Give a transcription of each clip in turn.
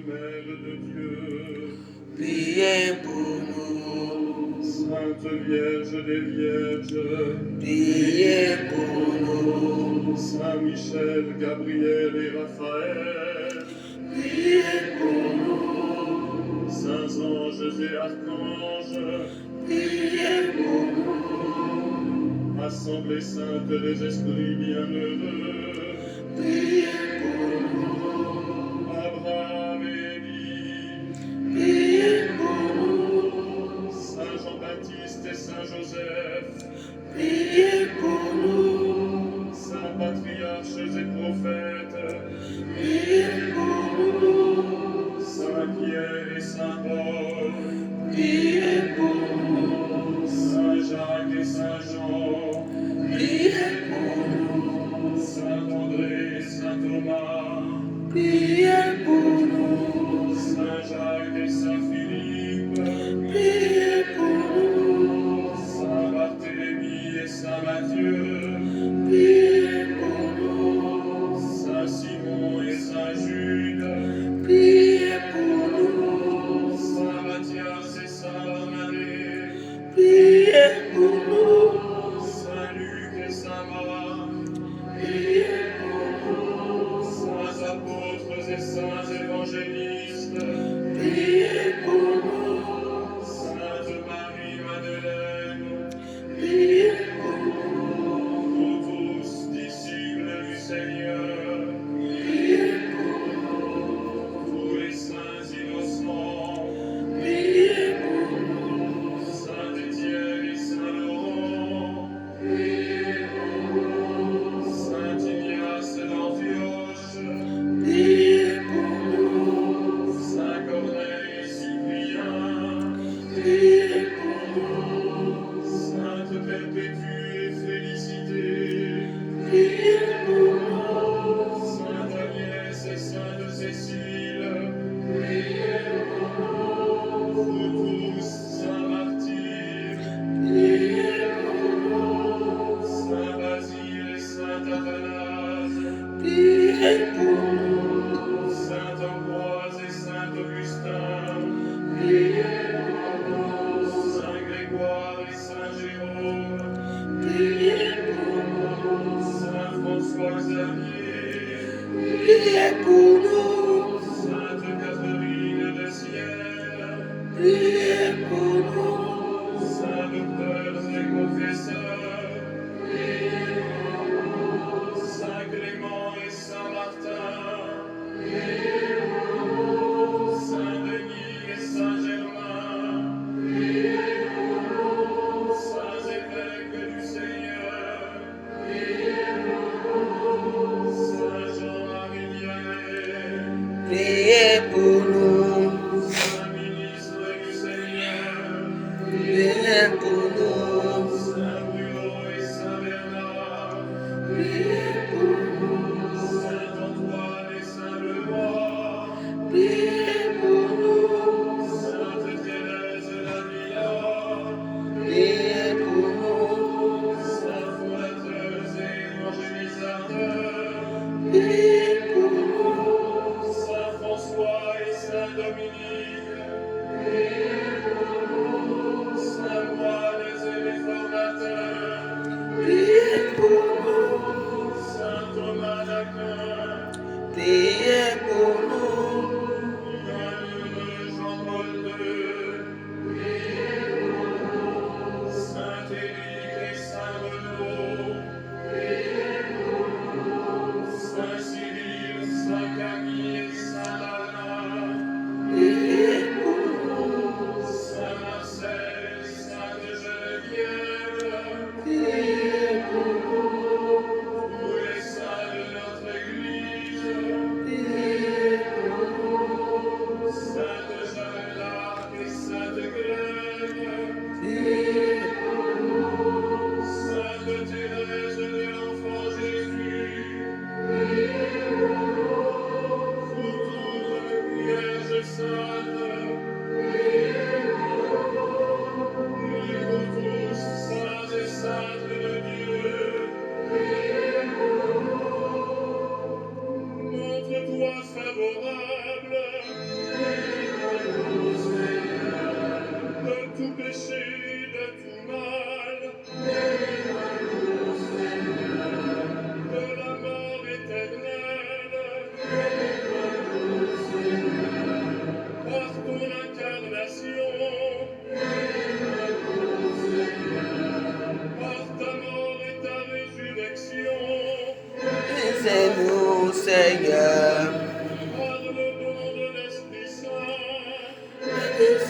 Mère de Dieu, priez pour nous. Sainte Vierge des Vierges, Priez pour nous. Saint Michel, Gabriel et Raphaël, Priez pour nous. Saints anges et archanges, Priez pour nous. Assemblée sainte des esprits bienheureux, Priez pour nous. Abraham et Élie, Priez pour nous. Saint Jean-Baptiste et Saint Joseph, Priez pour nous. Saints patriarches et prophètes, Priez pour nous. Saint Pierre et Saint Paul, Priez pour nous. Saint Jacques et Saint Jean, Priez pour nous. Saint André et Saint Thomas, Priez pour nous. Saint Jacques et Saint Philippe, Priez pour nous. Saint Barthélemy et Saint Matthieu, Priez pour nous. Saint Simon et Saint Jude, Priez pour nous. Saint Matthias et Saint Barnabé, Priez pour nous. Saint Luc et Saint Marc, Priez pour nous. Saints apôtres et saints évangélistes, Priez pour nous. Sainte Marie-Madeleine, Priez pour nous. vous tous, disciples du Seigneur, Priez pour nous. tous les saints innocents, Priez pour nous. Saint Étienne et Saint Laurent, Priez pour nous. Saint Ignace d'Antioche, Priez pour nous. Saint Corneille et Cyprien, Priez pour nous. Sainte Perpétue et Félicité, Priez pour nous. Sainte Agnès et Sainte Cécile, Priez pour nous. vous tous, Saint Martyr, Priez pour nous. Saint Basile et Saint Athanase, Priez pour nous. Saint Ambroise et Saint Augustin, Priez pour nous. Saint Grégoire et Saint Jérôme, Priez pour nous. Saint François Xavier, Priez pour nous. Sainte Catherine de Sienne, Priez pour nous. Saint docteurs et confesseurs, Priez pour nous. Saint Clément et Saint Martin, Priez pour nous. Saint Denis et Saint Germain, Priez pour nous. Saints évêques du Seigneur, Priez pour nous. Saint Jean-Marie Vianney, Priez pour nous. Saint ministre du Seigneur, Priez pour nous. Saint Bruno et Saint Bernard, Priez pour nous. Saint Antoine et Saint Benoît, Priez pour nous. Sainte Thérèse d'Avila, Priez pour nous. Saints fondateurs et évangélisateurs, Priez pour nous. Saint François et Saint Dominique, Priez pour nous. Saint moines et réformateurs, Priez pour nous. Saint Thomas d'Aquin, Priez pour nous. bienheureux Jean-Paul II, Priez pour nous. Saint Éric et Saint Renaud, Priez pour nous. Saint Cyril, Saint Camille et Saint Bernard, Priez pour nous. Saint Marcel et Sainte Geneviève, Priez pour nous. tous les saints de notre Église, Priez pour nous. Sainte Jeanne d'Arc et Sainte Claire, Priez pour nous. Sainte Thérèse de l'Enfant Jésus, Priez pour nous. vous toutes, Vierge Sainte, Priez pour nous. priez vous tous, saints et saintes de Dieu, Priez pour nous. montre-toi favorable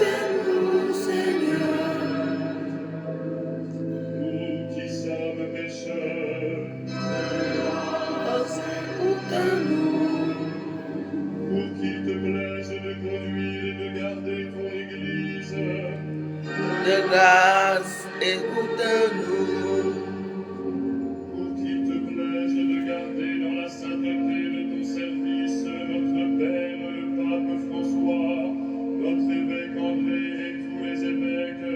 Écoutez-nous, Seigneur. Nous qui sommes pécheurs, Écoute-nous. pour qu'il te plaise de conduire et de garder ton Église, De grâce, écoute-nous. pour qu'il te plaise de garder dans la sainteté de ton service notre Père, le Pape François, notre évêque André et tous les évêques,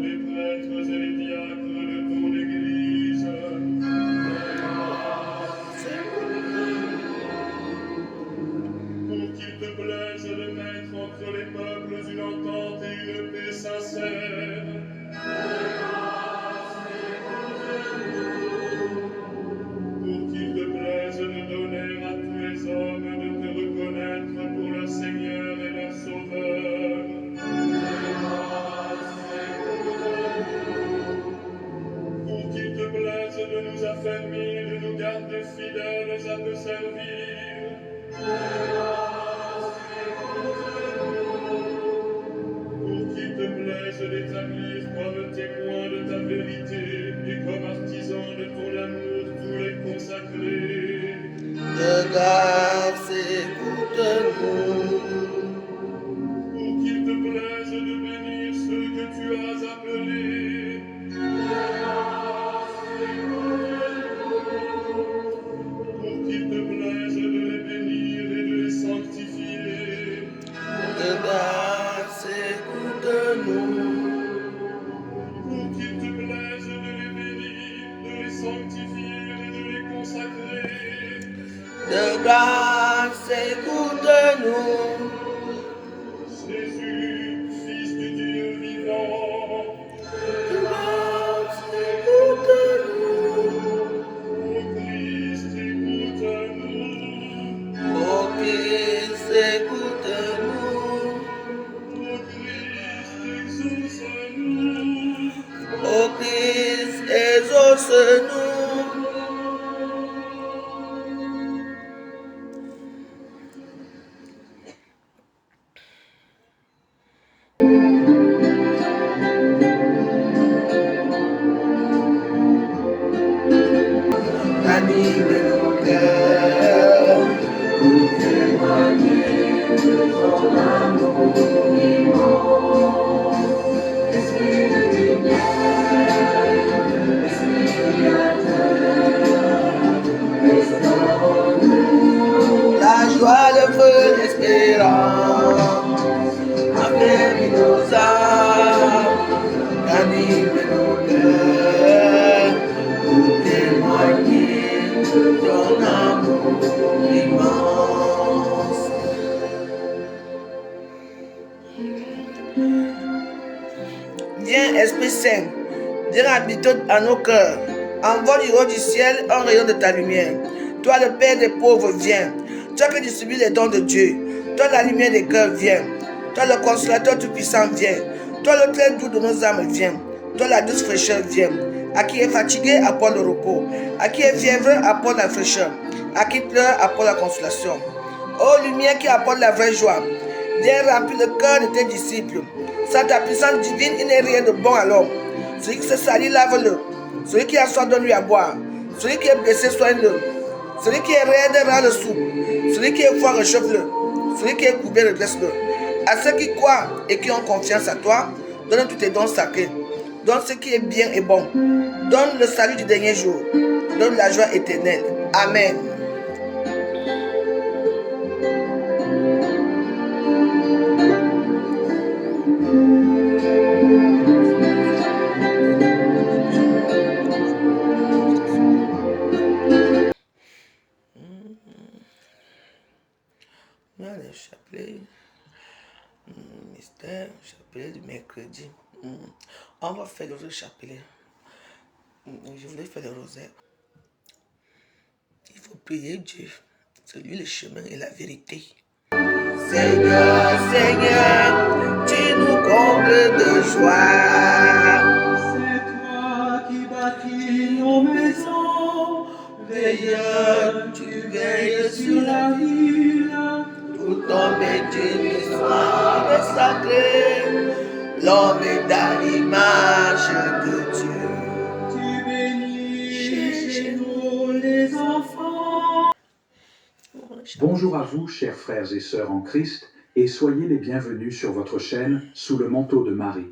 les prêtres et les diacres de ton Église. Pour qu'il te plaise de mettre entre les peuples une entente et une paix sincère. Pour qu'il te plaise de donner à tous les hommes de te reconnaître pour leur Seigneur et leur Sauveur. Pour qu'il te plaise de nous affermir, de nous garder fidèles à te servir. Pour qu'il te plaise d'établir comme témoins de ta vérité et comme artisans de ton amour tous les consacrés. De grâce, écoute-nous. Pour qu'il te plaise de bénir ceux que tu as appelés. Pour qu'il te plaise de les bénir et de les sanctifier. De grâce, écoute-nous. Pour qu'il te plaise de les bénir, de les sanctifier et de les consacrer. De grâce, écoute-nous. Jésus, Fils du Dieu vivant, De grâce, écoute-nous. ô Christ, écoute-nous. Ô Christ, écoute-nous. Ô Christ, exauce-nous. Ô Christ, exauce-nous. Anime nos cœurs. La joie, le feu, l'espérance, affermis nos âmes, anime nos cœurs, pour témoigner de ton amour immense. Viens, Esprit Saint, viens habiter à nos cœurs. Envoie du haut du ciel un rayon de ta lumière. Toi, le Père des pauvres, viens. Toi qui distribues les dons de Dieu. Toi, la lumière des cœurs, viens. Toi, le consolateur tout-puissant, viens. Toi, le très doux de nos âmes, viens. Toi, la douce fraîcheur, viens. À qui est fatigué, apporte le repos. À qui est fiévreux, apporte la fraîcheur. À qui pleure, apporte la consolation. Ô lumière qui apporte la vraie joie, viens remplir le cœur de tes disciples. Sans ta puissance divine, il n'est rien de bon à l'homme. Celui qui se salit, lave-le. Celui qui a soif, donne-lui à boire. Celui qui est blessé, soigne-le. Celui qui est raide, rend-le souple. Celui qui est froid, réchauffe-le. Celui qui est courbé, redresse-le. À ceux qui croient et qui ont confiance à toi, donne tous tes dons sacrés. Donne ce qui est bien et bon. Donne le salut du dernier jour. Donne la joie éternelle. Amen. Le chapelet, mystère, chapelet du mercredi. On va faire le chapelet. Je voulais faire le rosaire. Il faut prier Dieu. C'est lui le chemin et la vérité. Seigneur, Seigneur, tu nous combles de joie. C'est toi qui bâtis nos maisons, Veilleur, tu veilles sur la ville. tout ton métier, soit sacré. l'homme est à l'image de Dieu. Tu bénis chez nous les enfants. Bonjour à vous, chers frères et sœurs en Christ, et soyez les bienvenus sur votre chaîne Sous le manteau de Marie.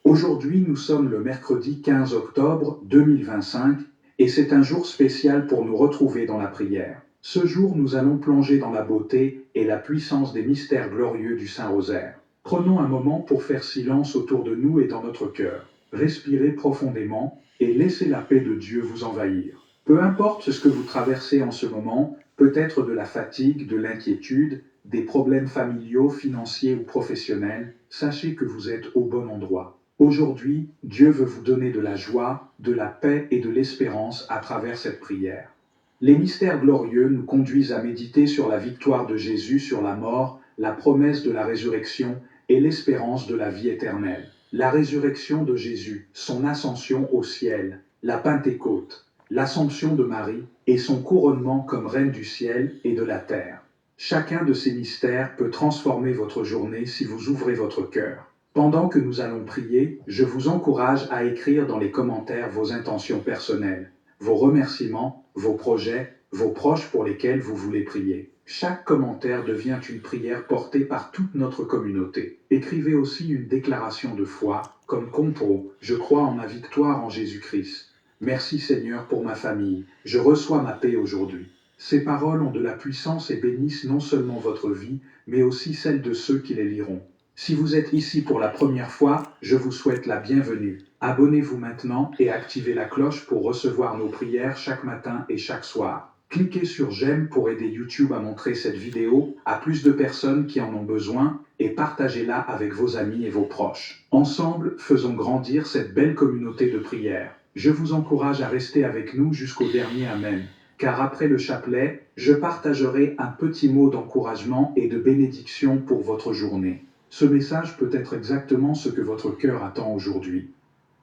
Aujourd'hui, nous sommes le mercredi 15 octobre 2025, et c'est un jour spécial pour nous retrouver dans la prière. Ce jour, nous allons plonger dans la beauté et la puissance des mystères glorieux du Saint-Rosaire. Prenons un moment pour faire silence autour de nous et dans notre cœur. Respirez profondément et laissez la paix de Dieu vous envahir. Peu importe ce que vous traversez en ce moment, peut-être de la fatigue, de l'inquiétude, des problèmes familiaux, financiers ou professionnels, sachez que vous êtes au bon endroit. Aujourd'hui, Dieu veut vous donner de la joie, de la paix et de l'espérance à travers cette prière. Les mystères glorieux nous conduisent à méditer sur la victoire de Jésus sur la mort, la promesse de la résurrection et l'espérance de la vie éternelle. La résurrection de Jésus, son ascension au ciel, la Pentecôte, l'assomption de Marie et son couronnement comme reine du ciel et de la terre. Chacun de ces mystères peut transformer votre journée si vous ouvrez votre cœur. Pendant que nous allons prier, je vous encourage à écrire dans les commentaires vos intentions personnelles, vos remerciements, vos projets, vos proches pour lesquels vous voulez prier. Chaque commentaire devient une prière portée par toute notre communauté. Écrivez aussi une déclaration de foi, comme Compro, je crois en ma victoire en Jésus-Christ. Merci Seigneur pour ma famille, je reçois ma paix aujourd'hui. Ces paroles ont de la puissance et bénissent non seulement votre vie, mais aussi celle de ceux qui les liront. Si vous êtes ici pour la première fois, je vous souhaite la bienvenue. Abonnez-vous maintenant et activez la cloche pour recevoir nos prières chaque matin et chaque soir. Cliquez sur j'aime pour aider YouTube à montrer cette vidéo à plus de personnes qui en ont besoin et partagez-la avec vos amis et vos proches. Ensemble, faisons grandir cette belle communauté de prière. Je vous encourage à rester avec nous jusqu'au dernier Amen, car après le chapelet, je partagerai un petit mot d'encouragement et de bénédiction pour votre journée. Ce message peut être exactement ce que votre cœur attend aujourd'hui.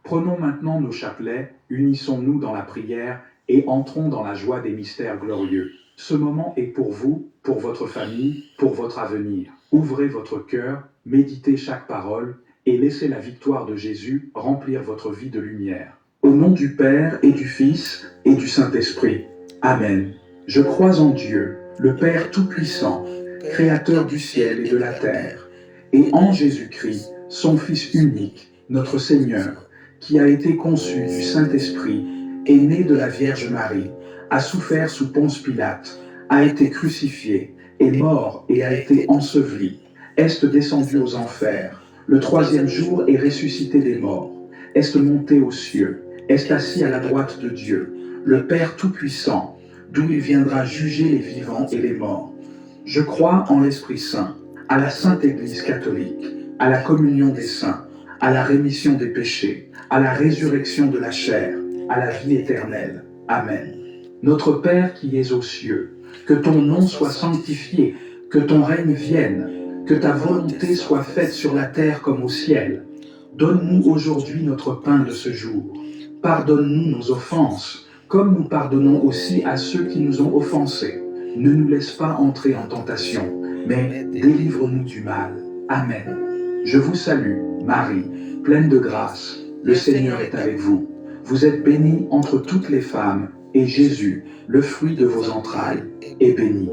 Prenons maintenant nos chapelets, unissons-nous dans la prière et entrons dans la joie des mystères glorieux. Ce moment est pour vous, pour votre famille, pour votre avenir. Ouvrez votre cœur, méditez chaque parole et laissez la victoire de Jésus remplir votre vie de lumière. Au nom du Père et du Fils et du Saint-Esprit. Amen. Je crois en Dieu, le Père Tout-Puissant, Créateur du ciel et de la terre, et en Jésus-Christ, son Fils unique, notre Seigneur, qui a été conçu du Saint-Esprit, est né de la Vierge Marie, a souffert sous Ponce Pilate, a été crucifié, est mort et a été enseveli, est descendu aux enfers, le troisième jour est ressuscité des morts, est monté aux cieux, est assis à la droite de Dieu, le Père Tout-Puissant, d'où il viendra juger les vivants et les morts. Je crois en l'Esprit Saint, à la Sainte Église catholique, à la communion des saints, à la rémission des péchés, à la résurrection de la chair, à la vie éternelle. Amen. Notre Père qui es aux cieux, que ton nom soit sanctifié, que ton règne vienne, que ta volonté soit faite sur la terre comme au ciel. Donne-nous aujourd'hui notre pain de ce jour. Pardonne-nous nos offenses, comme nous pardonnons aussi à ceux qui nous ont offensés. Ne nous laisse pas entrer en tentation, mais délivre-nous du mal. Amen. Je vous salue, Marie, pleine de grâce. Le Seigneur est avec vous. Vous êtes bénie entre toutes les femmes, et Jésus, le fruit de vos entrailles, est béni.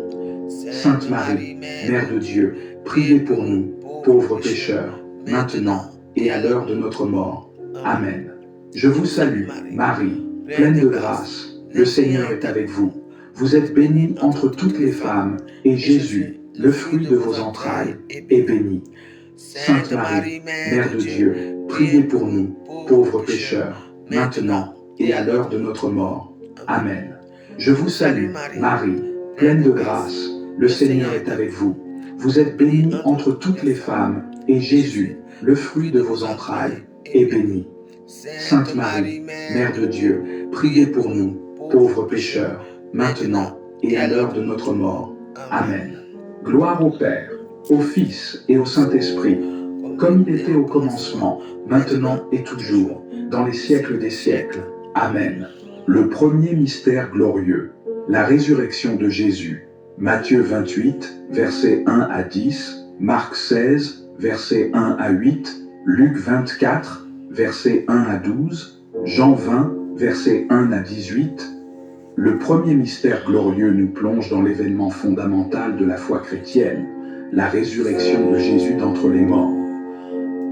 Sainte Marie, Mère de Dieu, priez pour nous, pauvres pécheurs, maintenant et à l'heure de notre mort. Amen. Je vous salue, Marie, pleine de grâce. Le Seigneur est avec vous. Vous êtes bénie entre toutes les femmes, et Jésus, le fruit de vos entrailles, est béni. Sainte Marie, Mère de Dieu, priez pour nous, pauvres pécheurs, maintenant et à l'heure de notre mort. Amen. Je vous salue, Marie, pleine de grâce. Le Seigneur est avec vous. Vous êtes bénie entre toutes les femmes, et Jésus, le fruit de vos entrailles, est béni. Sainte Marie, Mère de Dieu, priez pour nous, pauvres pécheurs, maintenant et à l'heure de notre mort. Amen. Gloire au Père, au Fils et au Saint-Esprit, comme il était au commencement, maintenant et toujours, dans les siècles des siècles. Amen. Le premier mystère glorieux, la résurrection de Jésus. Matthieu 28, versets 1 à 10, Marc 16, versets 1 à 8, Luc 24, versets 1 à 12, Jean 20, versets 1 à 18. Le premier mystère glorieux nous plonge dans l'événement fondamental de la foi chrétienne, la résurrection de Jésus d'entre les morts.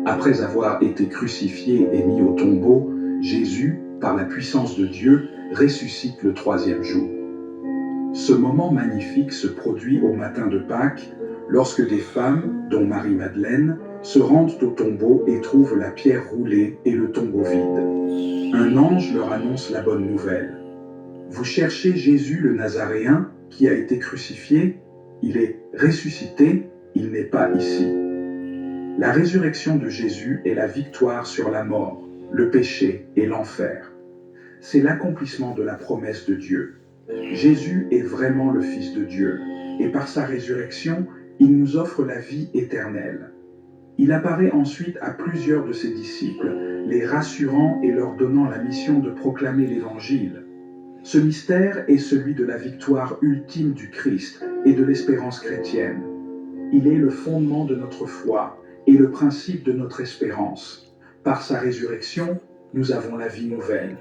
Après avoir été crucifié et mis au tombeau, Jésus, par la puissance de Dieu, ressuscite le troisième jour. Ce moment magnifique se produit au matin de Pâques, lorsque des femmes, dont Marie-Madeleine, se rendent au tombeau et trouvent la pierre roulée et le tombeau vide. Un ange leur annonce la bonne nouvelle. Vous cherchez Jésus le Nazaréen qui a été crucifié, il est ressuscité, il n'est pas ici. La résurrection de Jésus est la victoire sur la mort, le péché et l'enfer. C'est l'accomplissement de la promesse de Dieu. Jésus est vraiment le Fils de Dieu, et par sa résurrection, il nous offre la vie éternelle. Il apparaît ensuite à plusieurs de ses disciples, les rassurant et leur donnant la mission de proclamer l'Évangile. Ce mystère est celui de la victoire ultime du Christ et de l'espérance chrétienne. Il est le fondement de notre foi et le principe de notre espérance. Par sa résurrection, nous avons la vie nouvelle.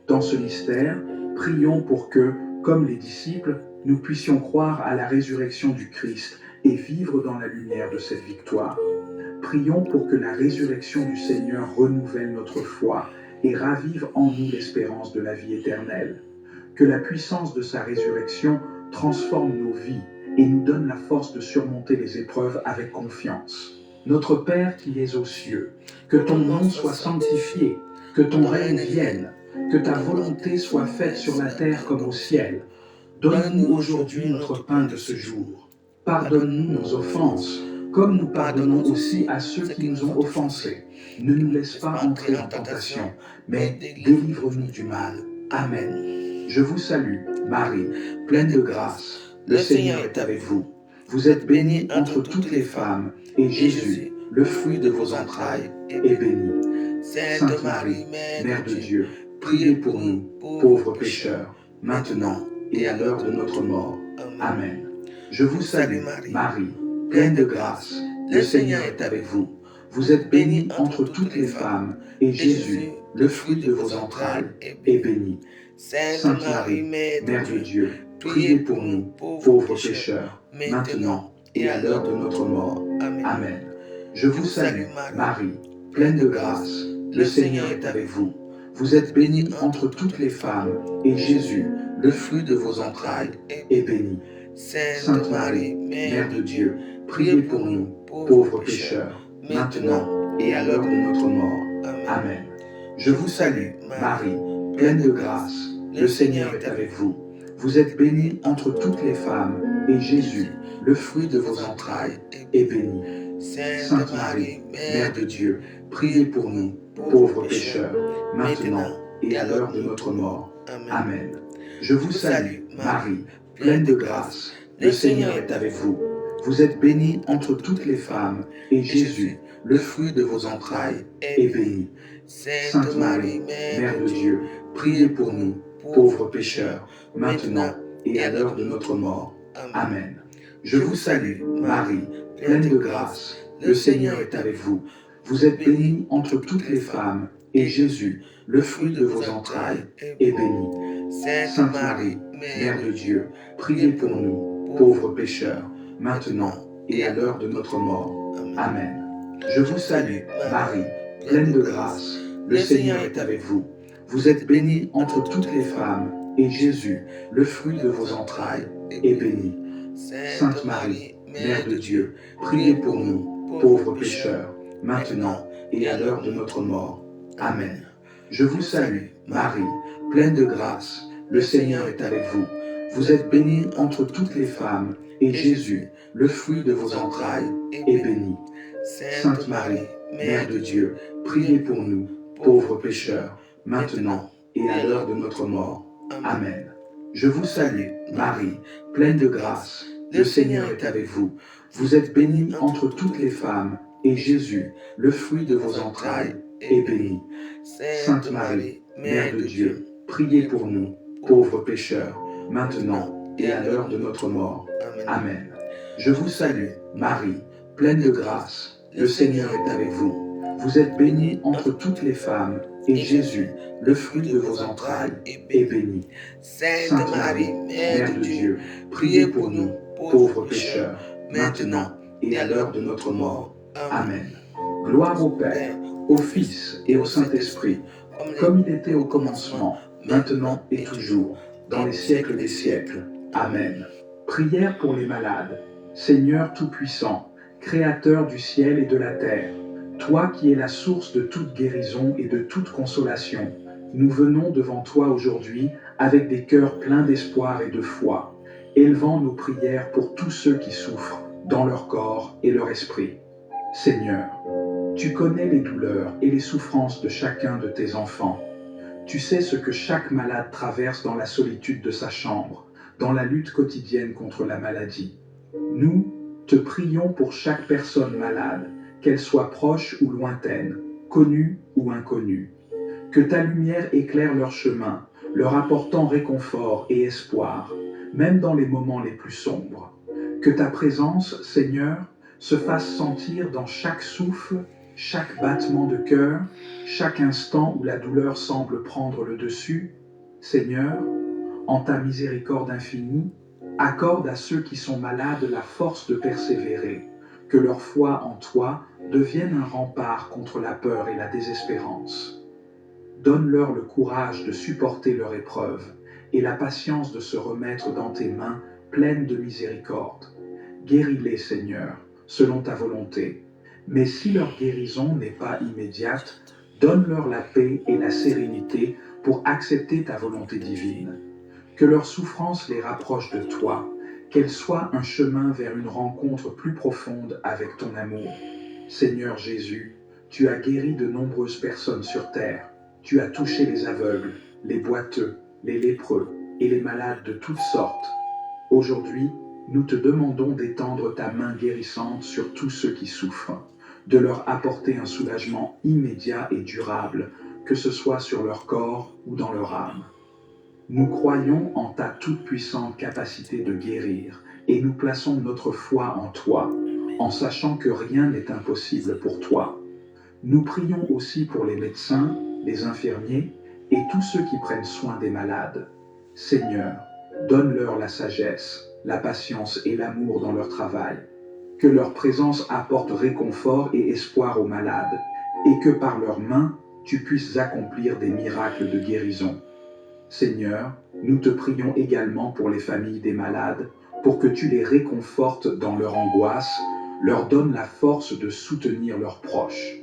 Dans ce mystère, prions pour que, comme les disciples, nous puissions croire à la résurrection du Christ et vivre dans la lumière de cette victoire. Prions pour que la résurrection du Seigneur renouvelle notre foi et ravive en nous l'espérance de la vie éternelle. Que la puissance de sa résurrection transforme nos vies et nous donne la force de surmonter les épreuves avec confiance. Notre Père qui es aux cieux, que ton nom soit sanctifié, que ton règne vienne, que ta volonté soit faite sur la terre comme au ciel. Donne-nous aujourd'hui notre pain de ce jour. Pardonne-nous nos offenses, comme nous pardonnons aussi à ceux qui nous ont offensés. Ne nous laisse pas entrer en tentation, mais délivre-nous du mal. Amen. Je vous salue, Marie, pleine de grâce. Le Seigneur est avec vous. Vous êtes bénie entre toutes les femmes, et Jésus, le fruit de vos entrailles, est béni. Sainte Marie, Mère de Dieu, priez pour nous, pauvres pécheurs, maintenant et à l'heure de notre mort. Amen. Je vous salue, Marie, pleine de grâce. Le Seigneur est avec vous. Vous êtes bénie entre toutes les femmes, et Jésus, le fruit de vos entrailles, est béni. Sainte Marie, Mère de Dieu, priez pour nous, pauvres pécheurs, maintenant et à l'heure de notre mort. Amen. Je vous salue, Marie, pleine de grâce. Le Seigneur est avec vous. Vous êtes bénie entre toutes les femmes, et Jésus, le fruit de vos entrailles, est béni. Sainte Marie, Mère de Dieu, priez pour nous, pauvres pécheurs, maintenant et à l'heure de notre mort. Amen. Je vous salue, Marie, pleine de grâce. Le Seigneur est avec vous. Vous êtes bénie entre toutes les femmes, et Jésus, le fruit de vos entrailles, est béni. Sainte Marie, Mère de Dieu, priez pour nous, pauvres pécheurs, maintenant et à l'heure de notre mort. Amen. Je vous salue, Marie, pleine de grâce. Le Seigneur est avec vous. Vous êtes bénie entre toutes les femmes, et Jésus, le fruit de vos entrailles, est béni. Sainte Marie, Mère de Dieu, priez pour nous, pauvres pécheurs, maintenant et à l'heure de notre mort. Amen. Je vous salue, Marie, pleine de grâce. Le Seigneur est avec vous. Vous êtes bénie entre toutes les femmes, et Jésus, le fruit de vos entrailles, est béni. Sainte Marie, Mère de Dieu, priez pour nous, pauvres pécheurs, maintenant et à l'heure de notre mort. Amen. Je vous salue, Marie, pleine de grâce. Le Seigneur est avec vous. Vous êtes bénie entre toutes les femmes, et Jésus, le fruit de vos entrailles, est béni. Sainte Marie, Mère de Dieu, priez pour nous, pauvres pécheurs, maintenant et à l'heure de notre mort. Amen. Je vous salue, Marie, pleine de grâce. Le Seigneur est avec vous. Vous êtes bénie entre toutes les femmes, et Jésus, le fruit de vos entrailles, est béni. Sainte Marie, Mère de Dieu, priez pour nous, pauvres pécheurs, maintenant et à l'heure de notre mort. Amen. Je vous salue, Marie, pleine de grâce. Le Seigneur est avec vous. Vous êtes bénie entre toutes les femmes, et Jésus, le fruit de vos entrailles, est béni. Sainte Marie, Mère de Dieu, priez pour nous, pauvres pécheurs, maintenant et à l'heure de notre mort. Amen. Je vous salue, Marie, pleine de grâce. Le Seigneur est avec vous. Vous êtes bénie entre toutes les femmes, et Jésus, le fruit de vos entrailles, est béni. Sainte Marie, Mère de Dieu, priez pour nous, pauvres pécheurs, maintenant et à l'heure de notre mort. Amen. Gloire au Père, au Fils et au Saint-Esprit, comme il était au commencement, maintenant et toujours, dans les siècles des siècles. Amen. Prière pour les malades. Seigneur Tout-Puissant, Créateur du ciel et de la terre, toi qui es la source de toute guérison et de toute consolation, nous venons devant toi aujourd'hui avec des cœurs pleins d'espoir et de foi, élevant nos prières pour tous ceux qui souffrent dans leur corps et leur esprit. Seigneur, tu connais les douleurs et les souffrances de chacun de tes enfants. Tu sais ce que chaque malade traverse dans la solitude de sa chambre, dans la lutte quotidienne contre la maladie. Nous te prions pour chaque personne malade, qu'elle soit proche ou lointaine, connue ou inconnue. Que ta lumière éclaire leur chemin, leur apportant réconfort et espoir, même dans les moments les plus sombres. Que ta présence, Seigneur, se fasse sentir dans chaque souffle, chaque battement de cœur, chaque instant où la douleur semble prendre le dessus. Seigneur, en ta miséricorde infinie, accorde à ceux qui sont malades la force de persévérer, que leur foi en toi devienne un rempart contre la peur et la désespérance. Donne-leur le courage de supporter leur épreuve et la patience de se remettre dans tes mains pleines de miséricorde. Guéris-les, Seigneur, selon ta volonté. Mais si leur guérison n'est pas immédiate, donne-leur la paix et la sérénité pour accepter ta volonté divine. Que leur souffrance les rapproche de toi, qu'elle soit un chemin vers une rencontre plus profonde avec ton amour. Seigneur Jésus, tu as guéri de nombreuses personnes sur terre. Tu as touché les aveugles, les boiteux, les lépreux et les malades de toutes sortes. Aujourd'hui, nous te demandons d'étendre ta main guérissante sur tous ceux qui souffrent, de leur apporter un soulagement immédiat et durable, que ce soit sur leur corps ou dans leur âme. Nous croyons en ta toute-puissante capacité de guérir et nous plaçons notre foi en toi, en sachant que rien n'est impossible pour toi. Nous prions aussi pour les médecins, les infirmiers et tous ceux qui prennent soin des malades. Seigneur, donne-leur la sagesse, la patience et l'amour dans leur travail. Que leur présence apporte réconfort et espoir aux malades et que par leurs mains, tu puisses accomplir des miracles de guérison. Seigneur, nous te prions également pour les familles des malades, pour que tu les réconfortes dans leur angoisse, leur donnes la force de soutenir leurs proches.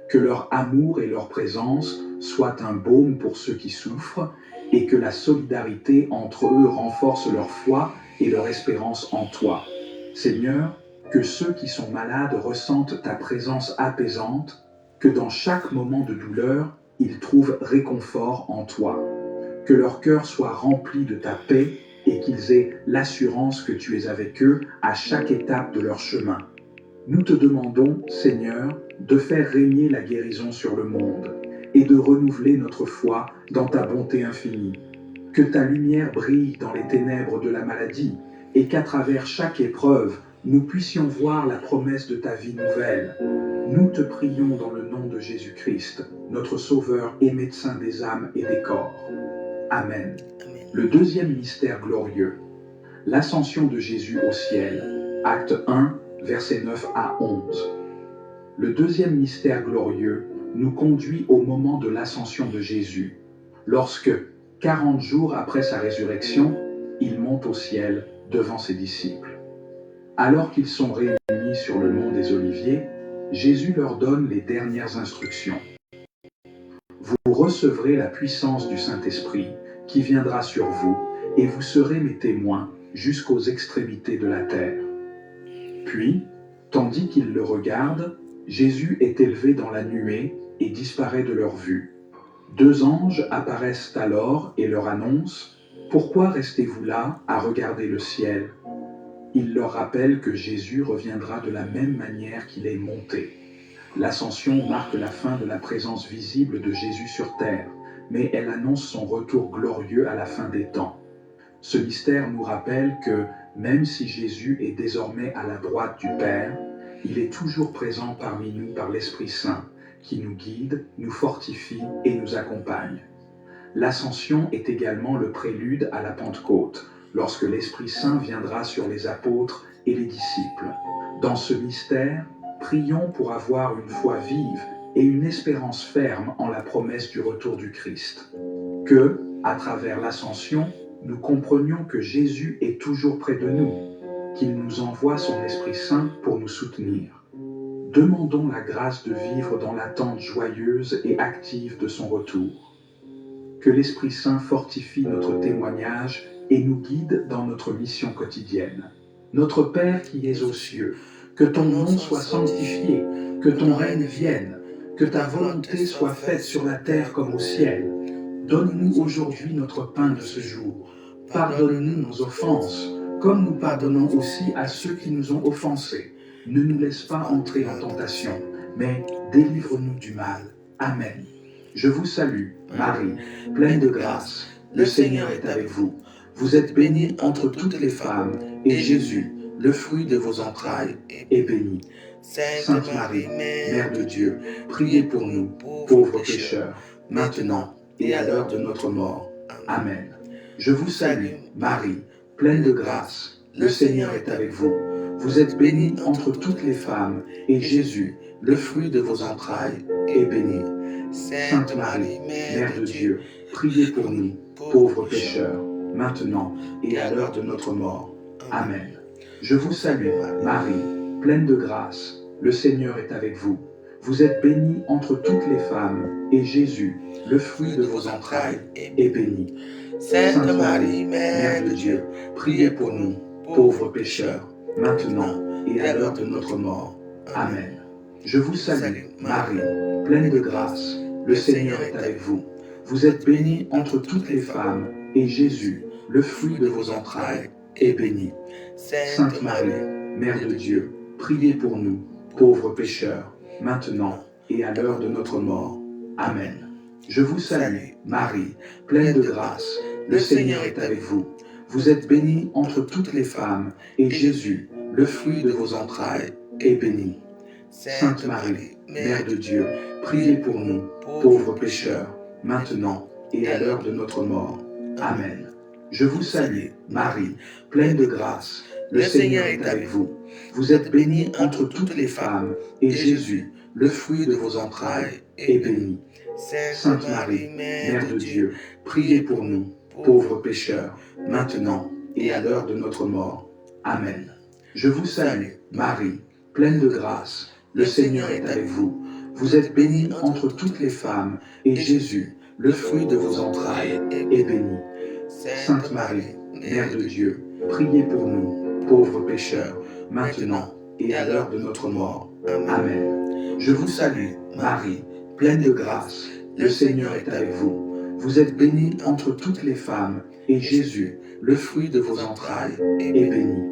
Que leur amour et leur présence soient un baume pour ceux qui souffrent et que la solidarité entre eux renforce leur foi et leur espérance en toi. Seigneur, que ceux qui sont malades ressentent ta présence apaisante, que dans chaque moment de douleur, ils trouvent réconfort en toi. Que leur cœur soit rempli de ta paix et qu'ils aient l'assurance que tu es avec eux à chaque étape de leur chemin. Nous te demandons, Seigneur, de faire régner la guérison sur le monde et de renouveler notre foi dans ta bonté infinie. Que ta lumière brille dans les ténèbres de la maladie et qu'à travers chaque épreuve, nous puissions voir la promesse de ta vie nouvelle. Nous te prions dans le nom de Jésus-Christ, notre Sauveur et médecin des âmes et des corps. Amen. Le deuxième mystère glorieux, l'ascension de Jésus au ciel, acte 1, versets 9 à 11. Le deuxième mystère glorieux nous conduit au moment de l'ascension de Jésus, lorsque, 40 jours après sa résurrection, il monte au ciel devant ses disciples. Alors qu'ils sont réunis sur le mont des Oliviers, Jésus leur donne les dernières instructions. Vous recevrez la puissance du Saint-Esprit qui viendra sur vous et vous serez mes témoins jusqu'aux extrémités de la terre. Puis, tandis qu'ils le regardent, Jésus est élevé dans la nuée et disparaît de leur vue. 2 anges apparaissent alors et leur annoncent « Pourquoi restez-vous là à regarder le ciel ?» Il leur rappelle que Jésus reviendra de la même manière qu'il est monté. L'ascension marque la fin de la présence visible de Jésus sur terre, mais elle annonce son retour glorieux à la fin des temps. Ce mystère nous rappelle que, même si Jésus est désormais à la droite du Père, il est toujours présent parmi nous par l'Esprit Saint, qui nous guide, nous fortifie et nous accompagne. L'Ascension est également le prélude à la Pentecôte, lorsque l'Esprit Saint viendra sur les apôtres et les disciples. Dans ce mystère, prions pour avoir une foi vive et une espérance ferme en la promesse du retour du Christ. Que, à travers l'Ascension, nous comprenions que Jésus est toujours près de nous, qu'il nous envoie son Esprit Saint pour nous soutenir. Demandons la grâce de vivre dans l'attente joyeuse et active de son retour. Que l'Esprit Saint fortifie notre témoignage et nous guide dans notre mission quotidienne. Notre Père qui es aux cieux, que ton nom soit sanctifié, que ton règne vienne, que ta volonté soit faite sur la terre comme au ciel. Donne-nous aujourd'hui notre pain de ce jour. Pardonne-nous nos offenses, comme nous pardonnons aussi à ceux qui nous ont offensés. Ne nous laisse pas entrer en tentation, mais délivre-nous du mal. Amen. Je vous salue, Marie, pleine de grâce. Le Seigneur est avec vous. Vous êtes bénie entre toutes les femmes, et Jésus, le fruit de vos entrailles, est béni. Sainte Marie, Mère de Dieu, priez pour nous, pauvres pécheurs, maintenant et à l'heure de notre mort. Amen. Je vous salue, Marie, pleine de grâce. Le Seigneur est avec vous. Vous êtes bénie entre toutes les femmes, et Jésus, le fruit de vos entrailles, est béni. Sainte Marie, Mère de Dieu, priez pour nous, pauvres pécheurs, maintenant et à l'heure de notre mort. Amen. Je vous salue, Marie, pleine de grâce. Le Seigneur est avec vous. Vous êtes bénie entre toutes les femmes, et Jésus, le fruit de vos entrailles, est béni. Sainte Marie, Mère de Dieu, priez pour nous, pauvres pécheurs, maintenant et à l'heure de notre mort. Amen. Je vous salue, Marie, pleine de grâce. Le Seigneur est avec vous. Vous êtes bénie entre toutes les femmes, et Jésus, le fruit de vos entrailles, est béni. Sainte Marie, Mère de Dieu, priez pour nous, pauvres pécheurs, maintenant et à l'heure de notre mort. Amen. Je vous salue, Marie, pleine de grâce. Le Seigneur est avec vous. Vous êtes bénie entre toutes les femmes, et Jésus, le fruit de vos entrailles, est béni. Sainte Marie, Mère de Dieu, priez pour nous, pauvres pécheurs, maintenant et à l'heure de notre mort. Amen. Je vous salue, Marie, pleine de grâce. Le Seigneur est avec vous. Vous êtes bénie entre toutes les femmes, et Jésus, le fruit de vos entrailles, est béni. Sainte Marie, Mère de Dieu, priez pour nous, pauvres pécheurs, maintenant et à l'heure de notre mort. Amen. Je vous salue, Marie, pleine de grâce. Le Seigneur est avec vous. Vous êtes bénie entre toutes les femmes, et Jésus, le fruit de vos entrailles, est béni. Sainte Marie, Mère de Dieu, priez pour nous, pauvres pécheurs, maintenant et à l'heure de notre mort. Amen. Je vous salue, Marie, pleine de grâce. Le Seigneur est avec vous. Vous êtes bénie entre toutes les femmes, et Jésus, le fruit de vos entrailles, est béni.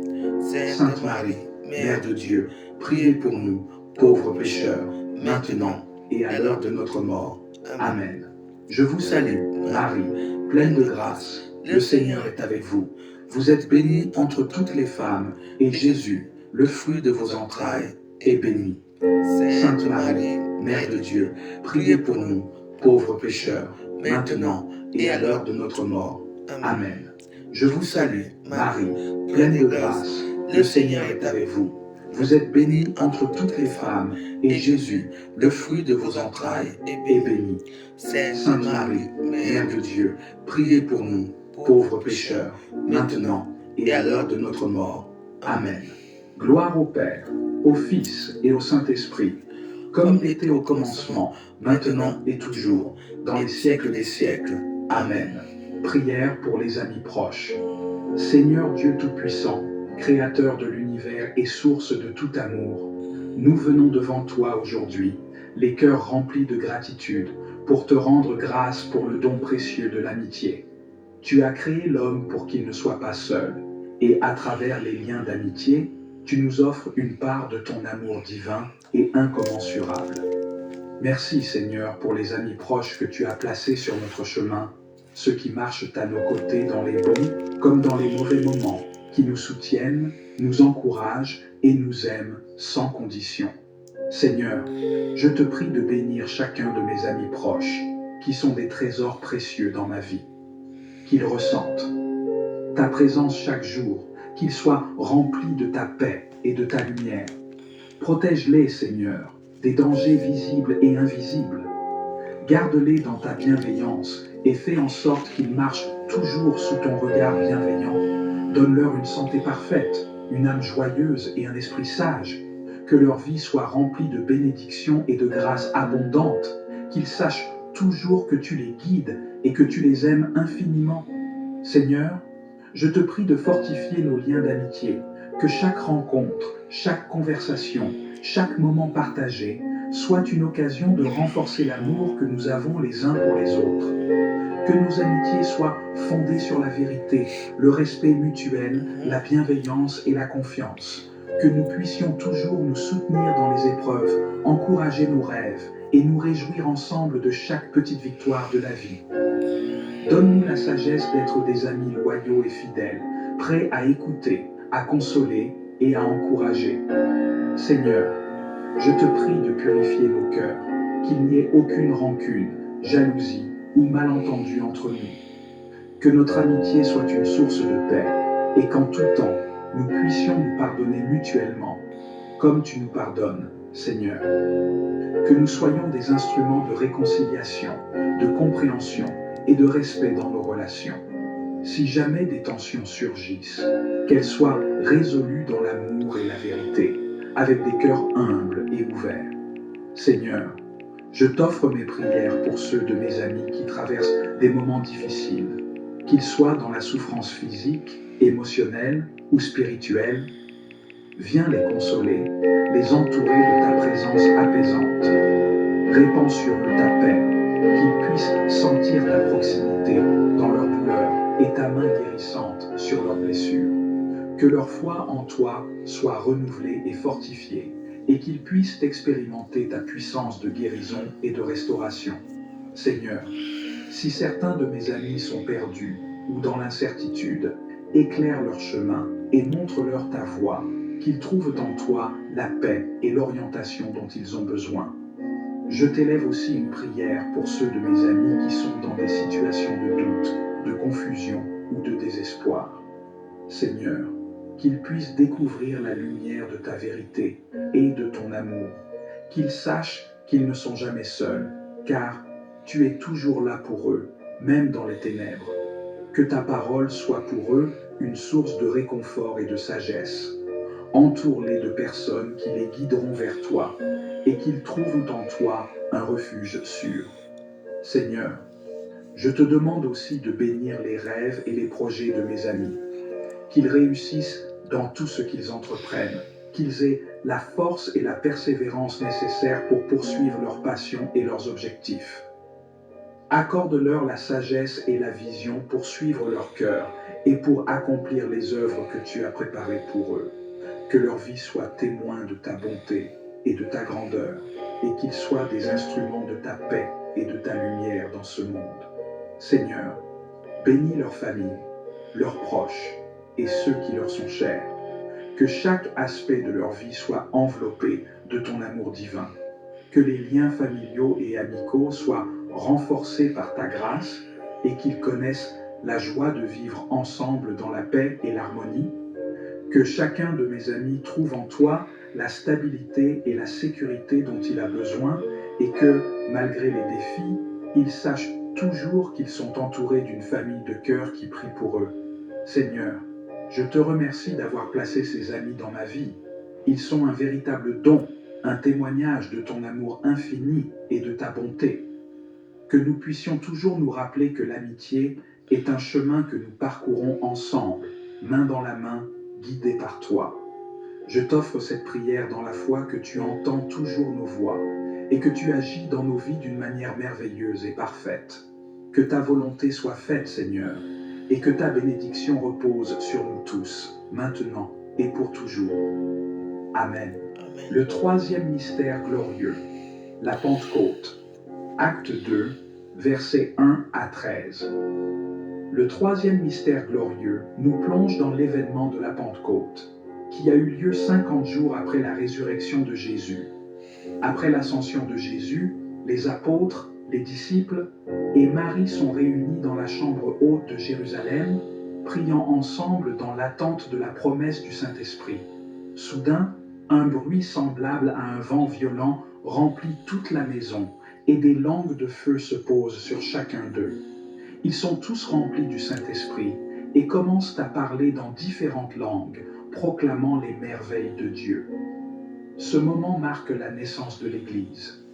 Sainte Marie, Mère de Dieu, priez pour nous, pauvres pécheurs, maintenant et à l'heure de notre mort. Amen. Je vous salue, Marie, pleine de grâce. Le Seigneur est avec vous. Vous êtes bénie entre toutes les femmes, et Jésus, le fruit de vos entrailles, est béni. Sainte Marie, Mère de Dieu, priez pour nous, pauvres pécheurs, maintenant et à l'heure de notre mort. Amen. Je vous salue, Marie, pleine de grâce. Le Seigneur est avec vous. Vous êtes bénie entre toutes les femmes, et Jésus, le fruit de vos entrailles, est béni. Sainte Marie, Mère de Dieu, priez pour nous, pauvres pécheurs, maintenant et à l'heure de notre mort. Amen. Gloire au Père, au Fils et au Saint-Esprit, comme il était au commencement, maintenant et toujours, dans les siècles des siècles. Amen. Prière pour les amis proches. Seigneur Dieu Tout-Puissant, Créateur de l'univers et source de tout amour, nous venons devant toi aujourd'hui, les cœurs remplis de gratitude, pour te rendre grâce pour le don précieux de l'amitié. Tu as créé l'homme pour qu'il ne soit pas seul, et à travers les liens d'amitié, tu nous offres une part de ton amour divin et incommensurable. Merci Seigneur pour les amis proches que tu as placés sur notre chemin, ceux qui marchent à nos côtés dans les bons comme dans les mauvais moments, qui nous soutiennent, nous encouragent et nous aiment sans condition. Seigneur, je te prie de bénir chacun de mes amis proches, qui sont des trésors précieux dans ma vie. Qu'ils ressentent ta présence chaque jour, qu'ils soient remplis de ta paix et de ta lumière. Protège-les, Seigneur, des dangers visibles et invisibles. Garde-les dans ta bienveillance et fais en sorte qu'ils marchent toujours sous ton regard bienveillant. Donne-leur une santé parfaite, une âme joyeuse et un esprit sage. Que leur vie soit remplie de bénédictions et de grâces abondantes, qu'ils sachent toujours que tu les guides et que tu les aimes infiniment. Seigneur, je te prie de fortifier nos liens d'amitié, que chaque rencontre, chaque conversation, chaque moment partagé soit une occasion de renforcer l'amour que nous avons les uns pour les autres. Que nos amitiés soient fondées sur la vérité, le respect mutuel, la bienveillance et la confiance. Que nous puissions toujours nous soutenir dans les épreuves, encourager nos rêves et nous réjouir ensemble de chaque petite victoire de la vie. Donne-nous la sagesse d'être des amis loyaux et fidèles, prêts à écouter, à consoler et à encourager. Seigneur, je te prie de purifier nos cœurs, qu'il n'y ait aucune rancune, jalousie ou malentendu entre nous. Que notre amitié soit une source de paix et qu'en tout temps, nous puissions nous pardonner mutuellement, comme tu nous pardonnes, Seigneur. Que nous soyons des instruments de réconciliation, de compréhension et de respect dans nos relations. Si jamais des tensions surgissent, qu'elles soient résolues dans l'amour et la vérité, avec des cœurs humbles et ouverts. Seigneur, je t'offre mes prières pour ceux de mes amis qui traversent des moments difficiles, qu'ils soient dans la souffrance physique, émotionnelle ou spirituelle. Viens les consoler, les entourer de ta présence apaisante. Répands sur eux ta paix, qu'ils puissent sentir ta proximité dans leur douleur et ta main guérissante sur leurs blessures. Que leur foi en toi soit renouvelée et fortifiée, et qu'ils puissent expérimenter ta puissance de guérison et de restauration. Seigneur, si certains de mes amis sont perdus ou dans l'incertitude, éclaire leur chemin et montre-leur ta voie, qu'ils trouvent en toi la paix et l'orientation dont ils ont besoin. Je t'élève aussi une prière pour ceux de mes amis qui sont dans des situations de doute, de confusion ou de désespoir. Seigneur, qu'ils puissent découvrir la lumière de ta vérité et de ton amour, qu'ils sachent qu'ils ne sont jamais seuls, car tu es toujours là pour eux, même dans les ténèbres. Que ta parole soit pour eux une source de réconfort et de sagesse. Entoure-les de personnes qui les guideront vers toi et qu'ils trouvent en toi un refuge sûr. Seigneur, je te demande aussi de bénir les rêves et les projets de mes amis, qu'ils réussissent dans tout ce qu'ils entreprennent, qu'ils aient la force et la persévérance nécessaires pour poursuivre leurs passions et leurs objectifs. Accorde-leur la sagesse et la vision pour suivre leur cœur et pour accomplir les œuvres que tu as préparées pour eux. Que leur vie soit témoin de ta bonté et de ta grandeur, et qu'ils soient des instruments de ta paix et de ta lumière dans ce monde. Seigneur, bénis leurs familles, leurs proches et ceux qui leur sont chers. Que chaque aspect de leur vie soit enveloppé de ton amour divin. Que les liens familiaux et amicaux soient renforcés par ta grâce et qu'ils connaissent la joie de vivre ensemble dans la paix et l'harmonie. Que chacun de mes amis trouve en toi la stabilité et la sécurité dont il a besoin et que, malgré les défis, ils sachent toujours qu'ils sont entourés d'une famille de cœur qui prie pour eux. Seigneur, je te remercie d'avoir placé ces amis dans ma vie. Ils sont un véritable don, un témoignage de ton amour infini et de ta bonté. Que nous puissions toujours nous rappeler que l'amitié est un chemin que nous parcourons ensemble, main dans la main, guidés par toi. Je t'offre cette prière dans la foi que tu entends toujours nos voix et que tu agis dans nos vies d'une manière merveilleuse et parfaite. Que ta volonté soit faite, Seigneur, et que ta bénédiction repose sur nous tous, maintenant et pour toujours. Amen. Amen. Le troisième mystère glorieux, la Pentecôte. Acte 2, versets 1 à 13. Le troisième mystère glorieux nous plonge dans l'événement de la Pentecôte, qui a eu lieu 50 jours après la résurrection de Jésus. Après l'ascension de Jésus, les apôtres, les disciples et Marie sont réunis dans la chambre haute de Jérusalem, priant ensemble dans l'attente de la promesse du Saint-Esprit. Soudain, un bruit semblable à un vent violent remplit toute la maison, et des langues de feu se posent sur chacun d'eux. Ils sont tous remplis du Saint-Esprit et commencent à parler dans différentes langues, proclamant les merveilles de Dieu. Ce moment marque la naissance de l'Église.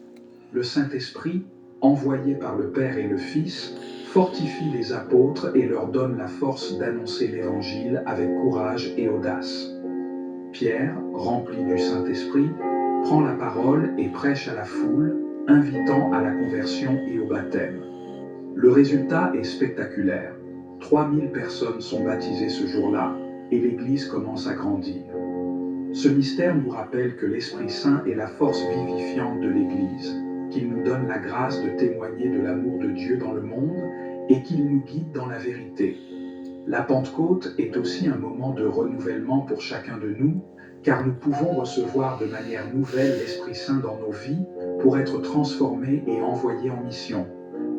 Le Saint-Esprit, envoyé par le Père et le Fils, fortifie les apôtres et leur donne la force d'annoncer l'Évangile avec courage et audace. Pierre, rempli du Saint-Esprit, prend la parole et prêche à la foule, invitant à la conversion et au baptême. Le résultat est spectaculaire. 3000 personnes sont baptisées ce jour-là et l'Église commence à grandir. Ce mystère nous rappelle que l'Esprit Saint est la force vivifiante de l'Église, qu'il nous donne la grâce de témoigner de l'amour de Dieu dans le monde et qu'il nous guide dans la vérité. La Pentecôte est aussi un moment de renouvellement pour chacun de nous, car nous pouvons recevoir de manière nouvelle l'Esprit Saint dans nos vies pour être transformés et envoyés en mission.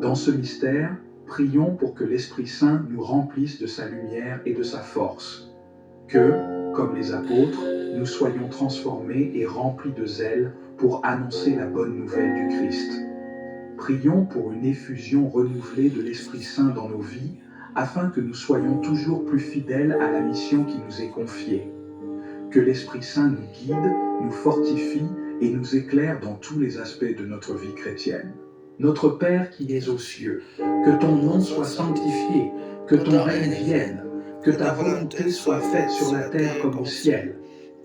Dans ce mystère, prions pour que l'Esprit Saint nous remplisse de sa lumière et de sa force. Que, comme les apôtres, nous soyons transformés et remplis de zèle pour annoncer la bonne nouvelle du Christ. Prions pour une effusion renouvelée de l'Esprit Saint dans nos vies, afin que nous soyons toujours plus fidèles à la mission qui nous est confiée. Que l'Esprit Saint nous guide, nous fortifie et nous éclaire dans tous les aspects de notre vie chrétienne. Notre Père qui es aux cieux, que ton nom soit sanctifié, que ton règne vienne, que ta volonté soit faite sur la terre comme au ciel.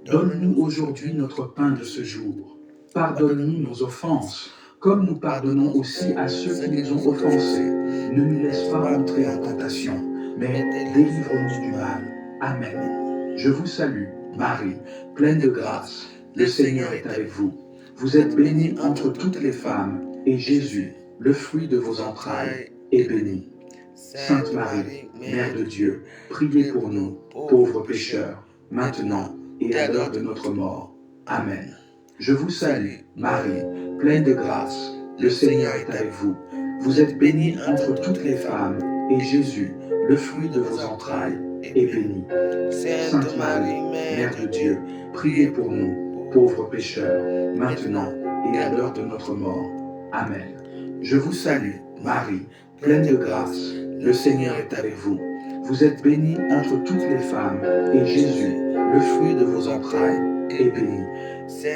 Donne-nous aujourd'hui notre pain de ce jour. Pardonne-nous nos offenses, comme nous pardonnons aussi à ceux qui nous ont offensés. Ne nous laisse pas entrer en tentation, mais délivre-nous du mal. Amen. Je vous salue, Marie, pleine de grâce. Le Seigneur est avec vous. Vous êtes bénie entre toutes les femmes, et Jésus, le fruit de vos entrailles, est béni. Sainte Marie, Mère de Dieu, priez pour nous, pauvres pécheurs, maintenant et à l'heure de notre mort. Amen. Je vous salue, Marie, pleine de grâce. Le Seigneur est avec vous. Vous êtes bénie entre toutes les femmes, et Jésus, le fruit de vos entrailles, est béni. Sainte Marie, Mère de Dieu, priez pour nous, pauvres pécheurs, maintenant et à l'heure de notre mort. Amen. Je vous salue, Marie, pleine de grâce. Le Seigneur est avec vous. Vous êtes bénie entre toutes les femmes, et Jésus, le fruit de vos entrailles, est béni.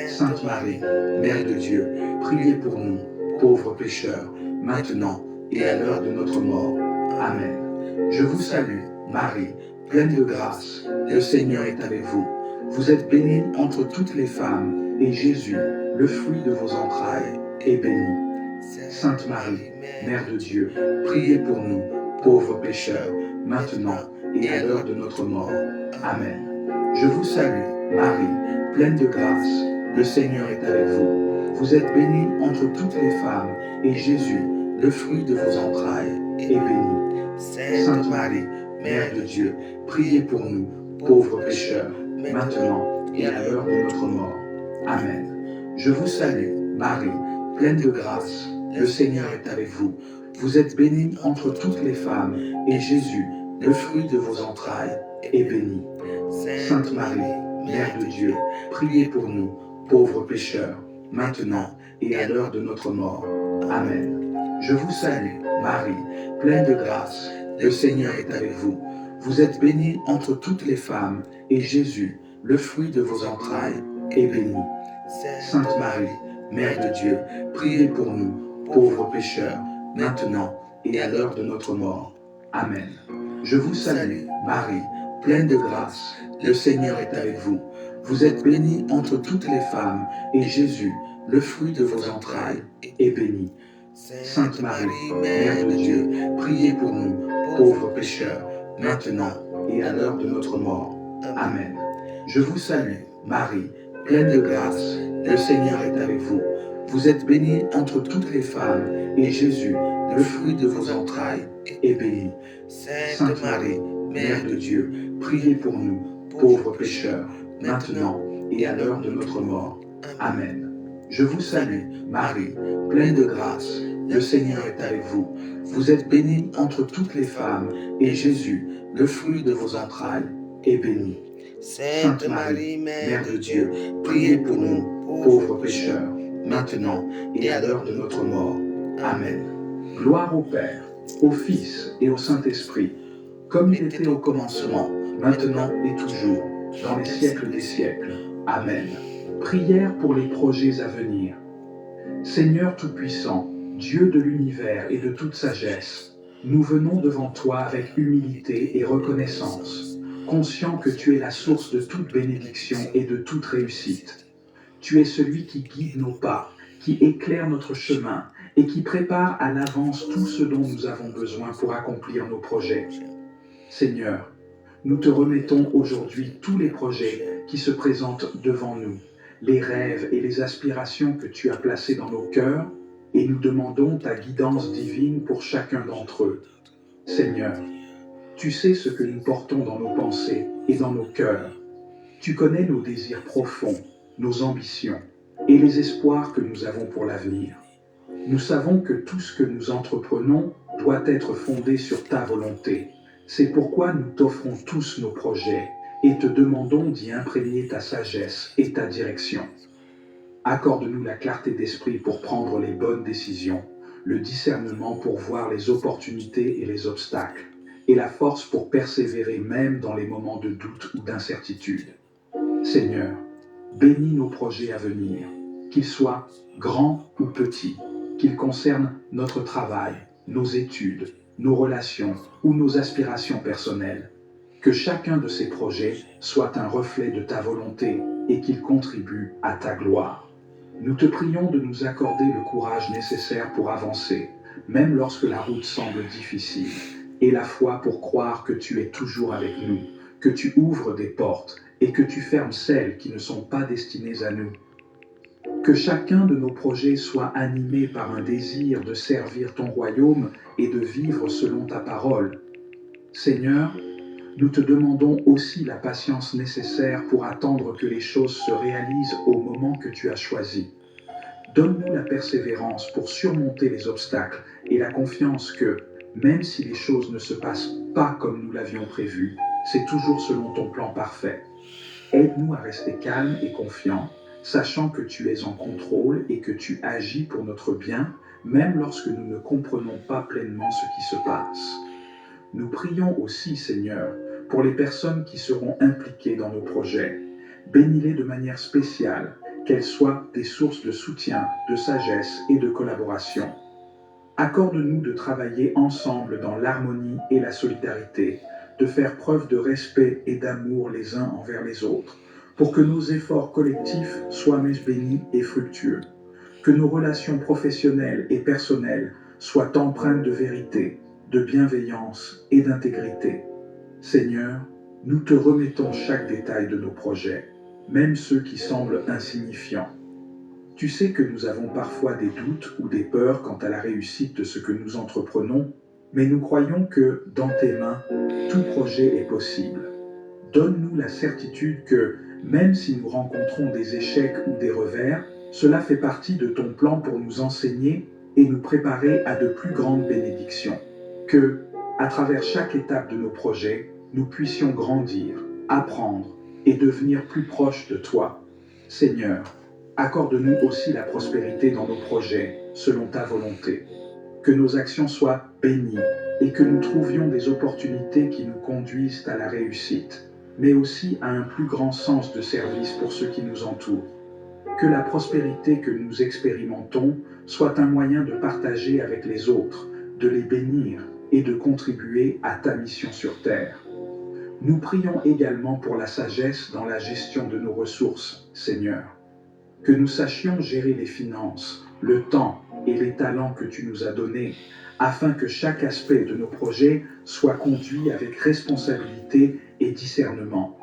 Sainte Marie, Mère de Dieu, priez pour nous, pauvres pécheurs, maintenant et à l'heure de notre mort. Amen. Je vous salue, Marie, pleine de grâce. Le Seigneur est avec vous. Vous êtes bénie entre toutes les femmes, et Jésus, le fruit de vos entrailles, est béni. Sainte Marie, Mère de Dieu, priez pour nous, pauvres pécheurs, maintenant et à l'heure de notre mort. Amen. Je vous salue, Marie, pleine de grâce. Le Seigneur est avec vous. Vous êtes bénie entre toutes les femmes, et Jésus, le fruit de vos entrailles, est béni. Sainte Marie, Mère de Dieu, priez pour nous, pauvres pécheurs, maintenant et à l'heure de notre mort. Amen. Je vous salue, Marie, pleine de grâce. Le Seigneur est avec vous. Vous êtes bénie entre toutes les femmes, et Jésus, le fruit de vos entrailles, est béni. Sainte Marie, Mère de Dieu, priez pour nous, pauvres pécheurs, maintenant et à l'heure de notre mort. Amen. Je vous salue, Marie, pleine de grâce. Le Seigneur est avec vous. Vous êtes bénie entre toutes les femmes, et Jésus, le fruit de vos entrailles, est béni. Sainte Marie, Mère de Dieu, priez pour nous, pauvres pécheurs, maintenant et à l'heure de notre mort. Amen. Je vous salue, Marie, pleine de grâce. Le Seigneur est avec vous. Vous êtes bénie entre toutes les femmes, et Jésus, le fruit de vos entrailles, est béni. Sainte Marie, Mère de Dieu, priez pour nous, pauvres pécheurs, maintenant et à l'heure de notre mort. Amen. Je vous salue, Marie, pleine de grâce. Le Seigneur est avec vous. Vous êtes bénie entre toutes les femmes, et Jésus, le fruit de vos entrailles, est béni. Sainte Marie, Mère de Dieu, priez pour nous, pauvres pécheurs, maintenant et à l'heure de notre mort. Amen. Je vous salue, Marie, pleine de grâce, le Seigneur est avec vous. Vous êtes bénie entre toutes les femmes, et Jésus, le fruit de vos entrailles, est béni. Sainte Marie, Mère de Dieu, priez pour nous, pauvres pécheurs, maintenant et à l'heure de notre mort. Amen. Gloire au Père, au Fils et au Saint-Esprit, comme il était au commencement, maintenant et toujours, dans les siècles des siècles. Amen. Prière pour les projets à venir. Seigneur Tout-Puissant, Dieu de l'univers et de toute sagesse, nous venons devant toi avec humilité et reconnaissance, conscients que tu es la source de toute bénédiction et de toute réussite. Tu es celui qui guide nos pas, qui éclaire notre chemin et qui prépare à l'avance tout ce dont nous avons besoin pour accomplir nos projets. Seigneur, nous te remettons aujourd'hui tous les projets qui se présentent devant nous, les rêves et les aspirations que tu as placés dans nos cœurs, et nous demandons ta guidance divine pour chacun d'entre eux. Seigneur, tu sais ce que nous portons dans nos pensées et dans nos cœurs. Tu connais nos désirs profonds, nos ambitions et les espoirs que nous avons pour l'avenir. Nous savons que tout ce que nous entreprenons doit être fondé sur ta volonté. C'est pourquoi nous t'offrons tous nos projets et te demandons d'y imprégner ta sagesse et ta direction. Accorde-nous la clarté d'esprit pour prendre les bonnes décisions, le discernement pour voir les opportunités et les obstacles, et la force pour persévérer même dans les moments de doute ou d'incertitude. Seigneur, bénis nos projets à venir, qu'ils soient grands ou petits, qu'ils concernent notre travail, nos études, nos relations ou nos aspirations personnelles. Que chacun de ces projets soit un reflet de ta volonté et qu'il contribue à ta gloire. Nous te prions de nous accorder le courage nécessaire pour avancer, même lorsque la route semble difficile, et la foi pour croire que tu es toujours avec nous, que tu ouvres des portes et que tu fermes celles qui ne sont pas destinées à nous. Que chacun de nos projets soit animé par un désir de servir ton royaume et de vivre selon ta parole. Seigneur, nous te demandons aussi la patience nécessaire pour attendre que les choses se réalisent au moment que tu as choisi. Donne-nous la persévérance pour surmonter les obstacles et la confiance que, même si les choses ne se passent pas comme nous l'avions prévu, c'est toujours selon ton plan parfait. Aide-nous à rester calmes et confiants, sachant que tu es en contrôle et que tu agis pour notre bien, même lorsque nous ne comprenons pas pleinement ce qui se passe. Nous prions aussi, Seigneur, pour les personnes qui seront impliquées dans nos projets. Bénis-les de manière spéciale, qu'elles soient des sources de soutien, de sagesse et de collaboration. Accorde-nous de travailler ensemble dans l'harmonie et la solidarité, de faire preuve de respect et d'amour les uns envers les autres, pour que nos efforts collectifs soient bénis et fructueux, que nos relations professionnelles et personnelles soient empreintes de vérité, de bienveillance et d'intégrité. Seigneur, nous te remettons chaque détail de nos projets, même ceux qui semblent insignifiants. Tu sais que nous avons parfois des doutes ou des peurs quant à la réussite de ce que nous entreprenons, mais nous croyons que, dans tes mains, tout projet est possible. Donne-nous la certitude que, même si nous rencontrons des échecs ou des revers, cela fait partie de ton plan pour nous enseigner et nous préparer à de plus grandes bénédictions. Que, à travers chaque étape de nos projets, nous puissions grandir, apprendre et devenir plus proches de toi. Seigneur, accorde-nous aussi la prospérité dans nos projets, selon ta volonté. Que nos actions soient bénies et que nous trouvions des opportunités qui nous conduisent à la réussite, mais aussi à un plus grand sens de service pour ceux qui nous entourent. Que la prospérité que nous expérimentons soit un moyen de partager avec les autres, de les bénir et de contribuer à ta mission sur terre. Nous prions également pour la sagesse dans la gestion de nos ressources, Seigneur. Que nous sachions gérer les finances, le temps et les talents que tu nous as donnés, afin que chaque aspect de nos projets soit conduit avec responsabilité et discernement.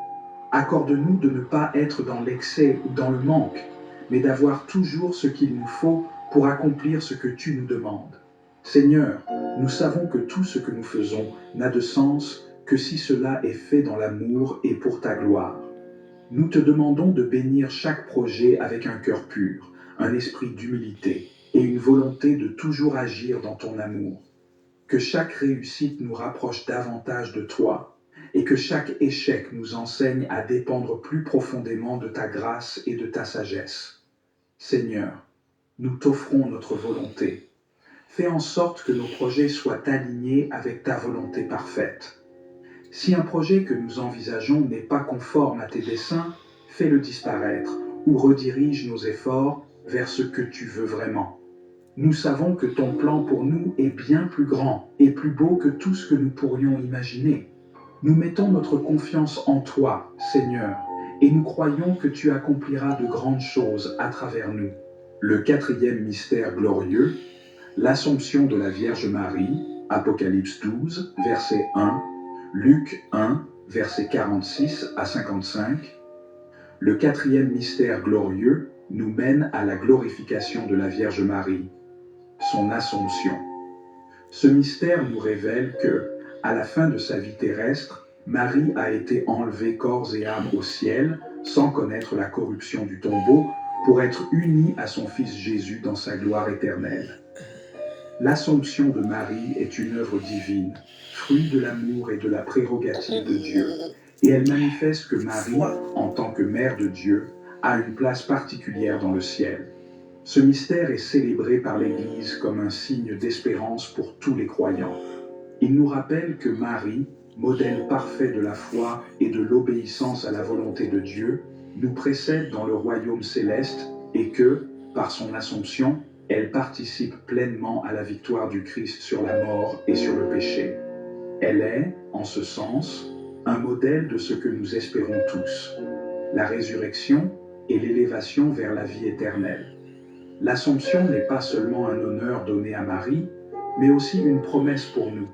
Accorde-nous de ne pas être dans l'excès ou dans le manque, mais d'avoir toujours ce qu'il nous faut pour accomplir ce que tu nous demandes. Seigneur, nous savons que tout ce que nous faisons n'a de sens que si cela est fait dans l'amour et pour ta gloire. Nous te demandons de bénir chaque projet avec un cœur pur, un esprit d'humilité et une volonté de toujours agir dans ton amour. Que chaque réussite nous rapproche davantage de toi et que chaque échec nous enseigne à dépendre plus profondément de ta grâce et de ta sagesse. Seigneur, nous t'offrons notre volonté. Fais en sorte que nos projets soient alignés avec ta volonté parfaite. Si un projet que nous envisageons n'est pas conforme à tes desseins, fais-le disparaître ou redirige nos efforts vers ce que tu veux vraiment. Nous savons que ton plan pour nous est bien plus grand et plus beau que tout ce que nous pourrions imaginer. Nous mettons notre confiance en toi, Seigneur, et nous croyons que tu accompliras de grandes choses à travers nous. Le quatrième mystère glorieux, l'Assomption de la Vierge Marie, Apocalypse 12, verset 1, Luc 1, verset 46 à 55. Le quatrième mystère glorieux nous mène à la glorification de la Vierge Marie, son Assomption. Ce mystère nous révèle que, à la fin de sa vie terrestre, Marie a été enlevée corps et âme au ciel, sans connaître la corruption du tombeau, pour être unie à son Fils Jésus dans sa gloire éternelle. L'Assomption de Marie est une œuvre divine, fruit de l'amour et de la prérogative de Dieu, et elle manifeste que Marie, en tant que Mère de Dieu, a une place particulière dans le ciel. Ce mystère est célébré par l'Église comme un signe d'espérance pour tous les croyants. Il nous rappelle que Marie, modèle parfait de la foi et de l'obéissance à la volonté de Dieu, nous précède dans le royaume céleste et que, par son Assomption, elle participe pleinement à la victoire du Christ sur la mort et sur le péché. Elle est, en ce sens, un modèle de ce que nous espérons tous, la résurrection et l'élévation vers la vie éternelle. L'Assomption n'est pas seulement un honneur donné à Marie, mais aussi une promesse pour nous.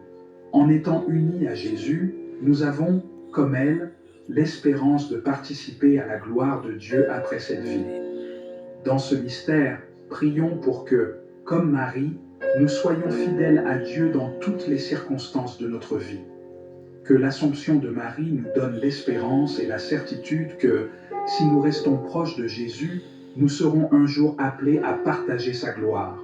En étant unis à Jésus, nous avons, comme elle, l'espérance de participer à la gloire de Dieu après cette vie. Dans ce mystère, prions pour que, comme Marie, nous soyons fidèles à Dieu dans toutes les circonstances de notre vie. Que l'Assomption de Marie nous donne l'espérance et la certitude que, si nous restons proches de Jésus, nous serons un jour appelés à partager sa gloire.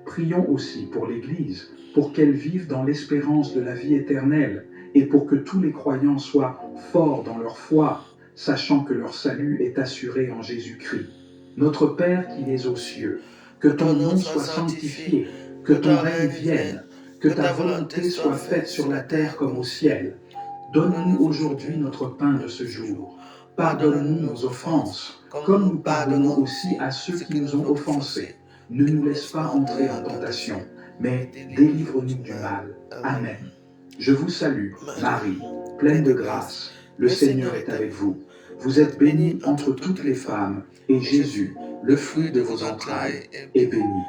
Prions aussi pour l'Église, pour qu'elle vive dans l'espérance de la vie éternelle et pour que tous les croyants soient forts dans leur foi, sachant que leur salut est assuré en Jésus-Christ. Notre Père qui es aux cieux, que ton nom soit sanctifié, que ton règne vienne, que ta volonté soit faite sur la terre comme au ciel. Donne-nous aujourd'hui notre pain de ce jour. Pardonne-nous nos offenses, comme nous pardonnons aussi à ceux qui nous ont offensés. Ne nous laisse pas entrer en tentation, mais délivre-nous du mal. Amen. Je vous salue, Marie, pleine de grâce. Le Seigneur est avec vous. Vous êtes bénie entre toutes les femmes, et Jésus, le fruit de vos entrailles, est béni.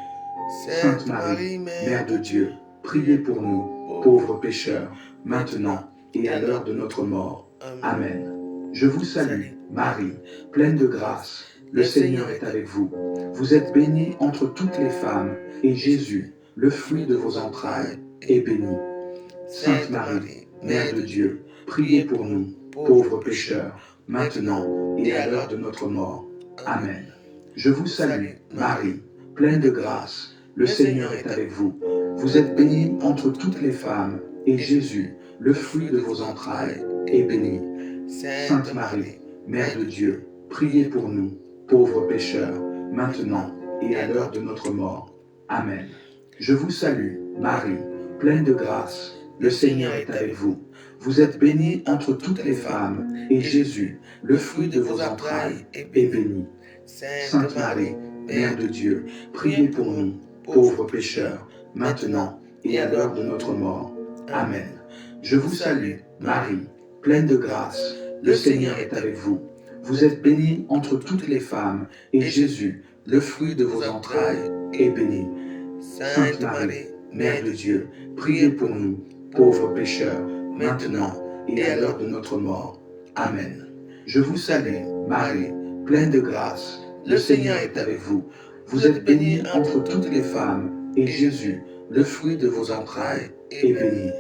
Sainte Marie, Mère de Dieu, priez pour nous, pauvres pécheurs, maintenant et à l'heure de notre mort. Amen. Je vous salue, Marie, pleine de grâce. Le Seigneur est avec vous. Vous êtes bénie entre toutes les femmes, et Jésus, le fruit de vos entrailles, est béni. Sainte Marie, Mère de Dieu, priez pour nous, pauvres pécheurs, maintenant et à l'heure de notre mort. Amen. Je vous salue, Marie, pleine de grâce. Le Seigneur est avec vous. Vous êtes bénie entre toutes les femmes, et Jésus, le fruit de vos entrailles, est béni. Sainte Marie, Mère de Dieu, priez pour nous, pauvres pécheurs, maintenant et à l'heure de notre mort. Amen. Je vous salue, Marie, pleine de grâce. Le Seigneur est avec vous. Vous êtes bénie entre toutes les femmes, et Jésus, le fruit de vos entrailles, est béni. Sainte Marie, Mère de Dieu, priez pour nous, pauvres pécheurs, maintenant et à l'heure de notre mort. Amen. Je vous salue, Marie, pleine de grâce. Le Seigneur est avec vous. Vous êtes bénie entre toutes les femmes, et Jésus, le fruit de vos entrailles, est béni. Sainte Marie, Mère de Dieu, priez pour nous, pauvres pécheurs, maintenant et à l'heure de notre mort. Amen. Je vous salue, Marie, pleine de grâce. Le Seigneur est avec vous. Vous êtes bénie entre toutes les femmes, et Jésus, le fruit de vos entrailles, est béni.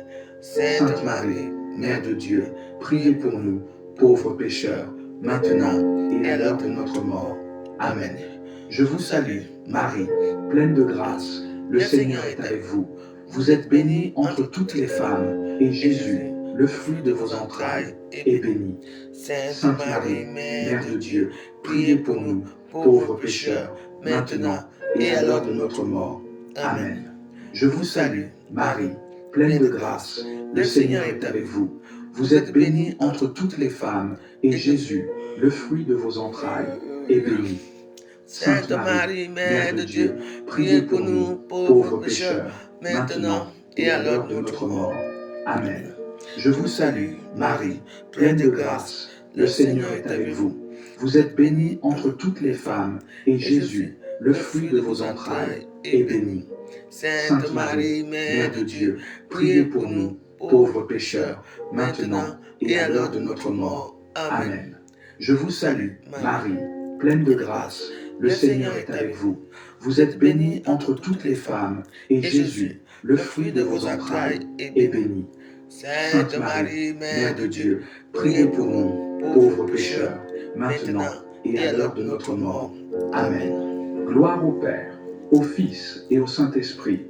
Sainte Marie, Mère de Dieu, priez pour nous, pauvres pécheurs, maintenant et à l'heure de notre mort. Amen. Je vous salue, Marie, pleine de grâce. Le Seigneur est avec vous. Vous êtes bénie entre toutes les femmes, et Jésus, le fruit de vos entrailles, est béni. Sainte Marie, Mère de Dieu, priez pour nous, pauvres pécheurs, maintenant et à l'heure de notre mort. Amen. Je vous salue, Marie, pleine de grâce. Le Seigneur est avec vous. Vous êtes bénie entre toutes les femmes, et Jésus, le fruit de vos entrailles, est béni. Sainte Marie, Mère de Dieu, priez pour nous, pauvres pécheurs, maintenant et à l'heure de notre mort. Amen. Je vous salue, Marie, pleine de grâce. Le Seigneur est avec vous. Vous êtes bénie entre toutes les femmes, et Jésus, le fruit de vos entrailles, est béni. Sainte Marie, Mère de Dieu, priez pour nous, pauvres pécheurs, maintenant et à l'heure de notre mort. Amen. Je vous salue, Marie, pleine de grâce. Le Seigneur est avec vous. Vous êtes bénie entre toutes les femmes, et Jésus, le fruit de vos entrailles, est béni. Sainte Marie, Mère de Dieu, priez pour nous, pauvres pécheurs, maintenant et à l'heure de notre mort. Amen. Gloire au Père, au Fils et au Saint-Esprit,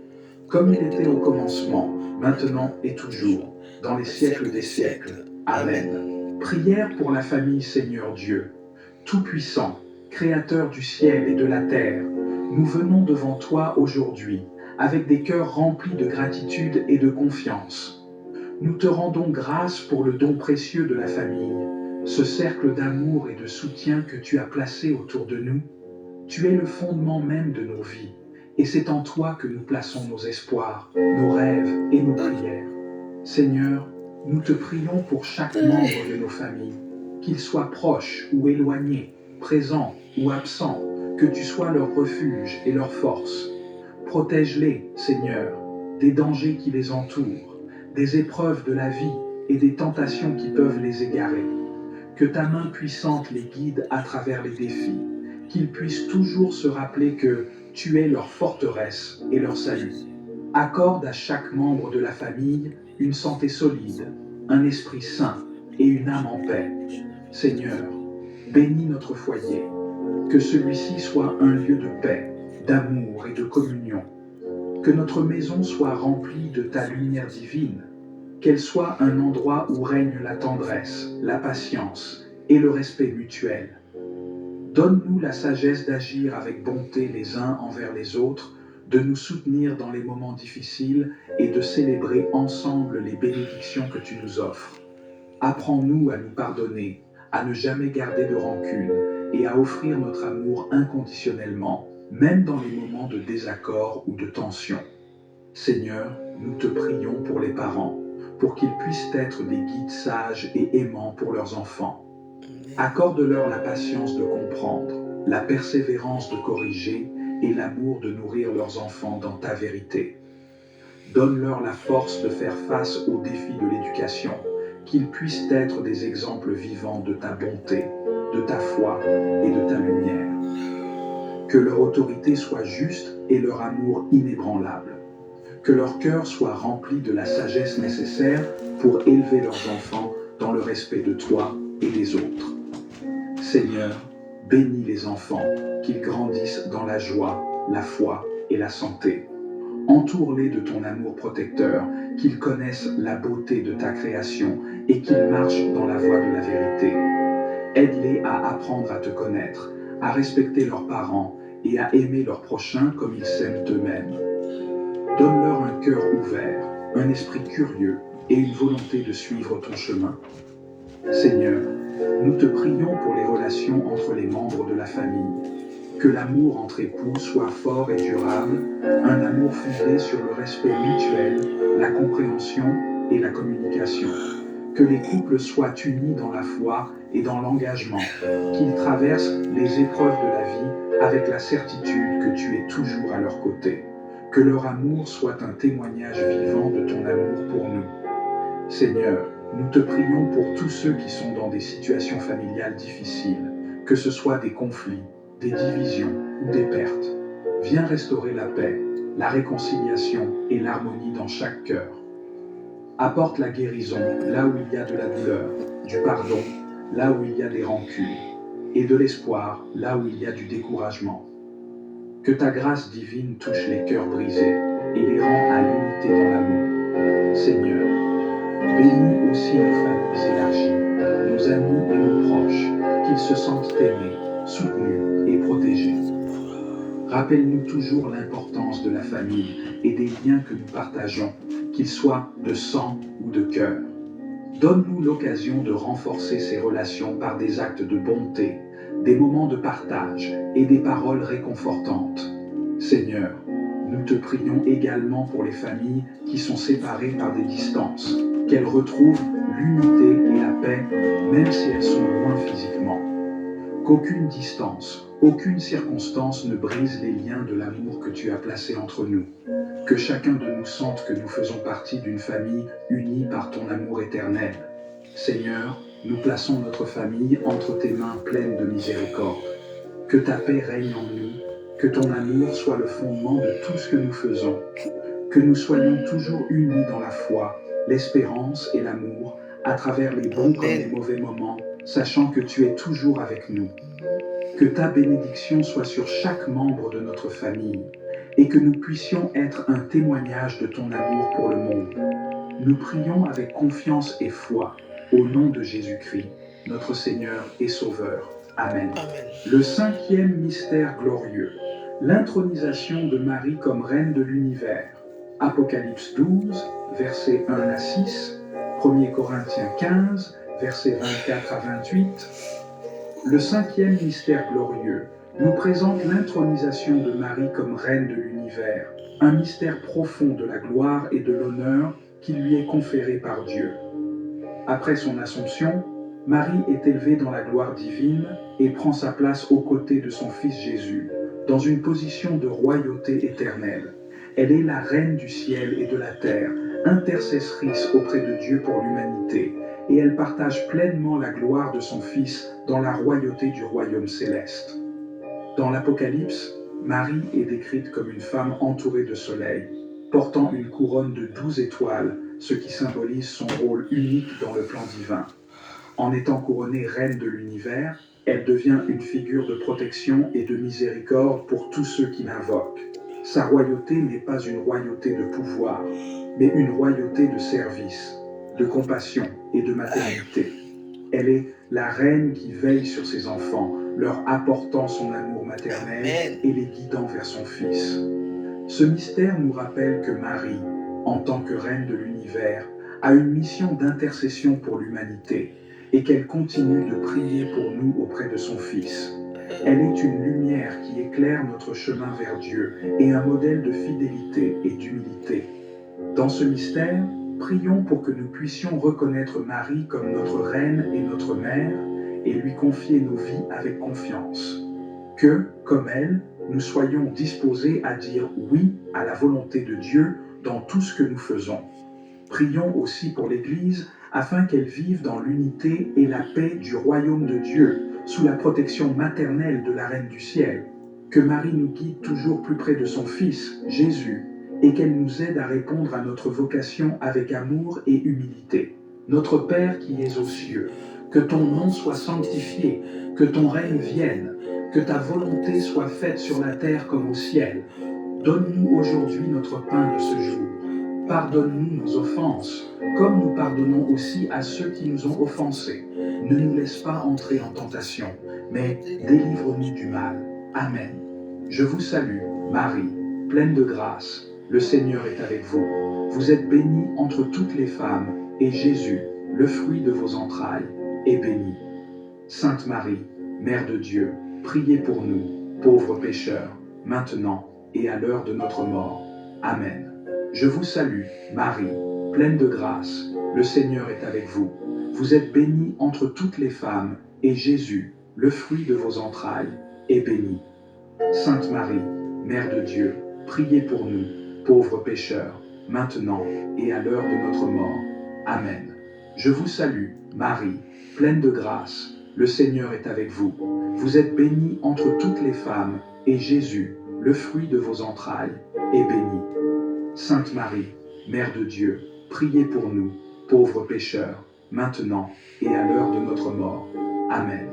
comme il était au commencement, maintenant et toujours, dans les siècles des siècles. Amen. Prière pour la famille Seigneur Dieu, Tout-Puissant, Créateur du ciel et de la terre. Nous venons devant toi aujourd'hui, avec des cœurs remplis de gratitude et de confiance. Nous te rendons grâce pour le don précieux de la famille, ce cercle d'amour et de soutien que tu as placé autour de nous. Tu es le fondement même de nos vies, et c'est en toi que nous plaçons nos espoirs, nos rêves et nos prières. Seigneur, nous te prions pour chaque membre de nos familles, qu'ils soient proches ou éloignés, présents ou absents, que tu sois leur refuge et leur force. Protège-les, Seigneur, des dangers qui les entourent, des épreuves de la vie et des tentations qui peuvent les égarer. Que ta main puissante les guide à travers les défis, qu'ils puissent toujours se rappeler que tu es leur forteresse et leur salut. Accorde à chaque membre de la famille une santé solide, un esprit sain et une âme en paix. Seigneur, bénis notre foyer, que celui-ci soit un lieu de paix, d'amour et de communion. Que notre maison soit remplie de ta lumière divine, qu'elle soit un endroit où règne la tendresse, la patience et le respect mutuel. Donne-nous la sagesse d'agir avec bonté les uns envers les autres, de nous soutenir dans les moments difficiles et de célébrer ensemble les bénédictions que tu nous offres. Apprends-nous à nous pardonner, à ne jamais garder de rancune et à offrir notre amour inconditionnellement, même dans les moments de désaccord ou de tension. Seigneur, nous te prions pour les parents, pour qu'ils puissent être des guides sages et aimants pour leurs enfants. Accorde-leur la patience de comprendre, la persévérance de corriger et l'amour de nourrir leurs enfants dans ta vérité. Donne-leur la force de faire face aux défis de l'éducation, qu'ils puissent être des exemples vivants de ta bonté, de ta foi et de ta lumière. Que leur autorité soit juste et leur amour inébranlable. Que leur cœur soit rempli de la sagesse nécessaire pour élever leurs enfants dans le respect de toi et des autres. Seigneur, bénis les enfants, qu'ils grandissent dans la joie, la foi et la santé. Entoure-les de ton amour protecteur, qu'ils connaissent la beauté de ta création et qu'ils marchent dans la voie de la vérité. Aide-les à apprendre à te connaître, à respecter leurs parents et à aimer leurs prochains comme ils s'aiment eux-mêmes. Donne-leur un cœur ouvert, un esprit curieux et une volonté de suivre ton chemin. Seigneur, nous te prions pour les relations entre les membres de la famille. Que l'amour entre époux soit fort et durable, un amour fondé sur le respect mutuel, la compréhension et la communication. Que les couples soient unis dans la foi et dans l'engagement, qu'ils traversent les épreuves de la vie avec la certitude que tu es toujours à leur côté. Que leur amour soit un témoignage vivant de ton amour pour nous. Seigneur, nous te prions pour tous ceux qui sont dans des situations familiales difficiles, que ce soit des conflits, des divisions ou des pertes. Viens restaurer la paix, la réconciliation et l'harmonie dans chaque cœur. Apporte la guérison là où il y a de la douleur, du pardon là où il y a des rancunes, et de l'espoir là où il y a du découragement. Que ta grâce divine touche les cœurs brisés et les rend à l'unité dans l'amour. Seigneur, bénis aussi nos familles élargies, nos amis et nos proches, qu'ils se sentent aimés, soutenus et protégés. Rappelle-nous toujours l'importance de la famille et des liens que nous partageons, qu'ils soient de sang ou de cœur. Donne-nous l'occasion de renforcer ces relations par des actes de bonté, des moments de partage et des paroles réconfortantes. Seigneur, nous te prions également pour les familles qui sont séparées par des distances, qu'elles retrouvent l'unité et la paix, même si elles sont loin physiquement. Qu'aucune distance, aucune circonstance ne brise les liens de l'amour que tu as placé entre nous. Que chacun de nous sente que nous faisons partie d'une famille unie par ton amour éternel. Seigneur, nous plaçons notre famille entre tes mains pleines de miséricorde. Que ta paix règne en nous, que ton amour soit le fondement de tout ce que nous faisons. Que nous soyons toujours unis dans la foi, l'espérance et l'amour, à travers les bons comme les mauvais moments, sachant que tu es toujours avec nous. Que ta bénédiction soit sur chaque membre de notre famille et que nous puissions être un témoignage de ton amour pour le monde. Nous prions avec confiance et foi, au nom de Jésus-Christ, notre Seigneur et Sauveur. Amen. Le 5e mystère glorieux, l'intronisation de Marie comme reine de l'univers. Apocalypse 12, versets 1 à 6, 1 Corinthiens 15, versets 24 à 28. Le 5e mystère glorieux nous présente l'intronisation de Marie comme reine de l'univers, un mystère profond de la gloire et de l'honneur qui lui est conféré par Dieu. Après son assomption, Marie est élevée dans la gloire divine et prend sa place aux côtés de son Fils Jésus, dans une position de royauté éternelle. Elle est la reine du ciel et de la terre, intercessrice auprès de Dieu pour l'humanité, et elle partage pleinement la gloire de son Fils dans la royauté du royaume céleste. Dans l'Apocalypse, Marie est décrite comme une femme entourée de soleil, portant une couronne de 12 étoiles, ce qui symbolise son rôle unique dans le plan divin. En étant couronnée reine de l'univers, elle devient une figure de protection et de miséricorde pour tous ceux qui l'invoquent. Sa royauté n'est pas une royauté de pouvoir, mais une royauté de service, de compassion et de maternité. Elle est la reine qui veille sur ses enfants, leur apportant son amour maternel et les guidant vers son Fils. Ce mystère nous rappelle que Marie, en tant que reine de l'univers, a une mission d'intercession pour l'humanité et qu'elle continue de prier pour nous auprès de son Fils. Elle est une lumière qui éclaire notre chemin vers Dieu et un modèle de fidélité et d'humilité. Dans ce mystère, prions pour que nous puissions reconnaître Marie comme notre reine et notre mère et lui confier nos vies avec confiance. Que, comme elle, nous soyons disposés à dire oui à la volonté de Dieu dans tout ce que nous faisons. Prions aussi pour l'Église afin qu'elle vive dans l'unité et la paix du royaume de Dieu, sous la protection maternelle de la Reine du Ciel. Que Marie nous guide toujours plus près de son Fils, Jésus, et qu'elle nous aide à répondre à notre vocation avec amour et humilité. Notre Père qui es aux cieux, que ton nom soit sanctifié, que ton règne vienne, que ta volonté soit faite sur la terre comme au ciel. Donne-nous aujourd'hui notre pain de ce jour. Pardonne-nous nos offenses, comme nous pardonnons aussi à ceux qui nous ont offensés. Ne nous laisse pas entrer en tentation, mais délivre-nous du mal. Amen. Je vous salue, Marie, pleine de grâce. Le Seigneur est avec vous. Vous êtes bénie entre toutes les femmes, et Jésus, le fruit de vos entrailles, est béni. Sainte Marie, Mère de Dieu, priez pour nous, pauvres pécheurs, maintenant et à l'heure de notre mort. Amen. Je vous salue, Marie, pleine de grâce. Le Seigneur est avec vous. Vous êtes bénie entre toutes les femmes, et Jésus, le fruit de vos entrailles, est béni. Sainte Marie, Mère de Dieu, priez pour nous, pauvres pécheurs, maintenant et à l'heure de notre mort. Amen. Je vous salue, Marie, pleine de grâce. Le Seigneur est avec vous. Vous êtes bénie entre toutes les femmes, et Jésus, le fruit de vos entrailles, est béni. Sainte Marie, Mère de Dieu, priez pour nous, pauvres pécheurs, maintenant et à l'heure de notre mort. Amen.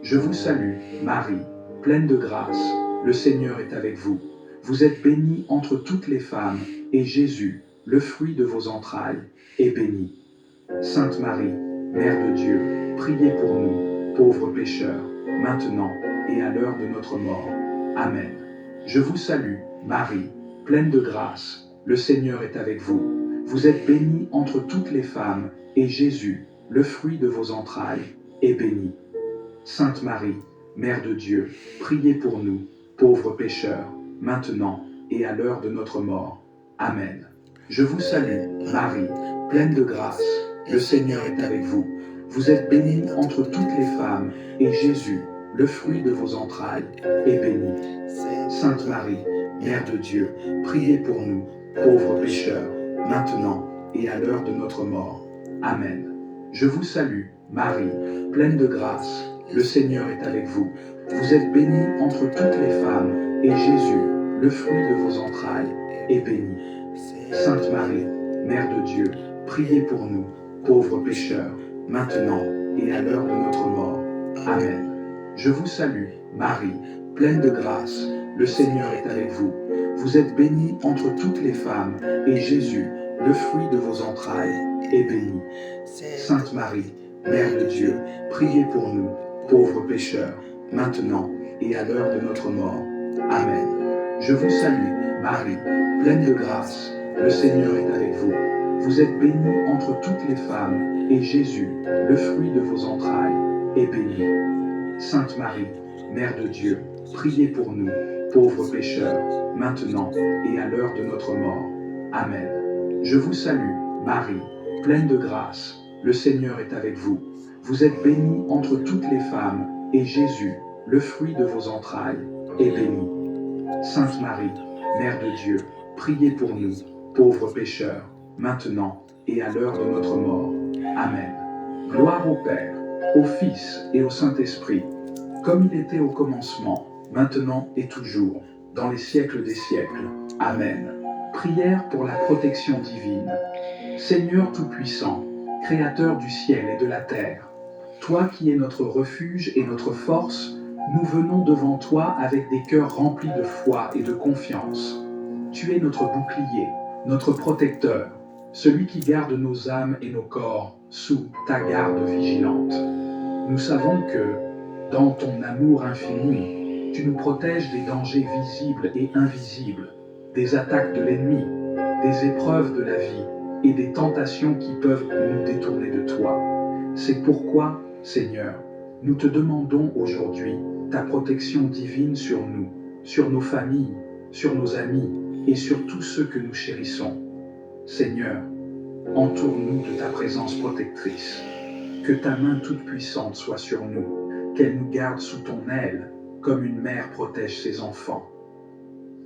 Je vous salue, Marie, pleine de grâce. le Seigneur est avec vous. Vous êtes bénie entre toutes les femmes, et Jésus, le fruit de vos entrailles, est béni. Sainte Marie, Mère de Dieu, priez pour nous, pauvres pécheurs, maintenant et à l'heure de notre mort. Amen. Je vous salue, Marie, pleine de grâce, le Seigneur est avec vous. Vous êtes bénie entre toutes les femmes, et Jésus, le fruit de vos entrailles, est béni. Sainte Marie, Mère de Dieu, priez pour nous, pauvres pécheurs, maintenant et à l'heure de notre mort. Amen. Je vous salue, Marie, pleine de grâce, le Seigneur est avec vous. Vous êtes bénie entre toutes les femmes, et Jésus, le fruit de vos entrailles, est béni. Sainte Marie, Mère de Dieu, priez pour nous, pauvres pécheurs, maintenant et à l'heure de notre mort. Amen. Je vous salue, Marie, pleine de grâce, le Seigneur est avec vous. Vous êtes bénie entre toutes les femmes, et Jésus, le fruit de vos entrailles, est béni. Sainte Marie, Mère de Dieu, priez pour nous, pauvres pécheurs, maintenant et à l'heure de notre mort. Amen. Je vous salue, Marie, pleine de grâce, le Seigneur est avec vous. Vous êtes bénie entre toutes les femmes, et Jésus, le fruit de vos entrailles, est béni. Sainte Marie, Mère de Dieu, priez pour nous, pauvres pécheurs, maintenant et à l'heure de notre mort. Amen. Je vous salue, Marie, pleine de grâce, le Seigneur est avec vous. Vous êtes bénie entre toutes les femmes, et Jésus, le fruit de vos entrailles, est béni. Sainte Marie, Mère de Dieu, priez pour nous, pauvres pécheurs, maintenant et à l'heure de notre mort. Amen. Je vous salue, Marie, pleine de grâce, le Seigneur est avec vous. Vous êtes bénie entre toutes les femmes, et Jésus, le fruit de vos entrailles, est béni. Sainte Marie, Mère de Dieu, priez pour nous, pauvres pécheurs, maintenant et à l'heure de notre mort. Amen. Gloire au Père, au Fils et au Saint-Esprit, comme il était au commencement, maintenant et toujours, dans les siècles des siècles. Amen. Prière pour la protection divine. Seigneur Tout-Puissant, Créateur du ciel et de la terre, toi qui es notre refuge et notre force, nous venons devant toi avec des cœurs remplis de foi et de confiance. Tu es notre bouclier, notre protecteur, celui qui garde nos âmes et nos corps sous ta garde vigilante. Nous savons que, dans ton amour infini, tu nous protèges des dangers visibles et invisibles, des attaques de l'ennemi, des épreuves de la vie et des tentations qui peuvent nous détourner de toi. C'est pourquoi, Seigneur, nous te demandons aujourd'hui ta protection divine sur nous, sur nos familles, sur nos amis et sur tous ceux que nous chérissons. Seigneur, entoure-nous de ta présence protectrice. Que ta main toute puissante soit sur nous, qu'elle nous garde sous ton aile, comme une mère protège ses enfants.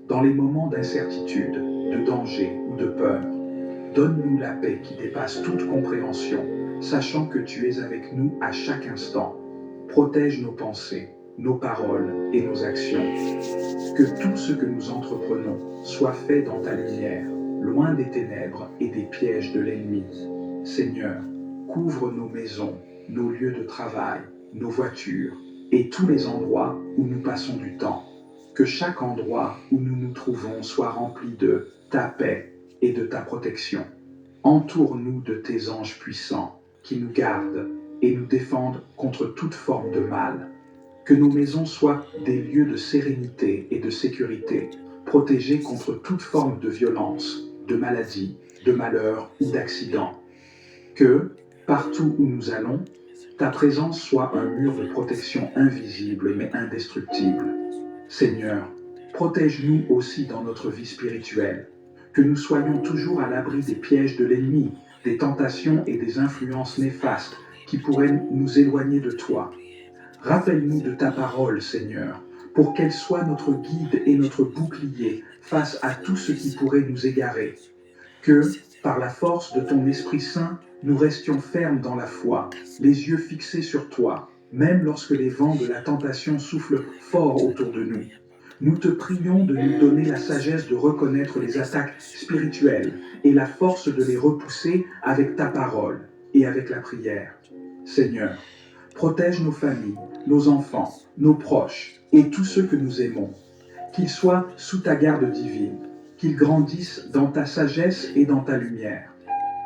Dans les moments d'incertitude, de danger ou de peur, donne-nous la paix qui dépasse toute compréhension, sachant que tu es avec nous à chaque instant. Protège nos pensées, nos paroles et nos actions. Que tout ce que nous entreprenons soit fait dans ta lumière, loin des ténèbres et des pièges de l'ennemi. Seigneur, couvre nos maisons, nos lieux de travail, nos voitures et tous les endroits où nous passons du temps. Que chaque endroit où nous nous trouvons soit rempli de ta paix et de ta protection. Entoure-nous de tes anges puissants qui nous gardent et nous défendent contre toute forme de mal. Que nos maisons soient des lieux de sérénité et de sécurité, protégés contre toute forme de violence, de maladie, de malheur ou d'accident. Que, partout où nous allons, ta présence soit un mur de protection invisible mais indestructible. Seigneur, protège-nous aussi dans notre vie spirituelle, que nous soyons toujours à l'abri des pièges de l'ennemi, des tentations et des influences néfastes qui pourraient nous éloigner de toi. Rappelle-nous de ta parole, Seigneur, pour qu'elle soit notre guide et notre bouclier face à tout ce qui pourrait nous égarer. Que, par la force de ton Esprit Saint, nous restions fermes dans la foi, les yeux fixés sur toi, même lorsque les vents de la tentation soufflent fort autour de nous. Nous te prions de nous donner la sagesse de reconnaître les attaques spirituelles et la force de les repousser avec ta parole et avec la prière. Seigneur, protège nos familles, nos enfants, nos proches et tous ceux que nous aimons. qu'ils soient sous ta garde divine, qu'ils grandissent dans ta sagesse et dans ta lumière.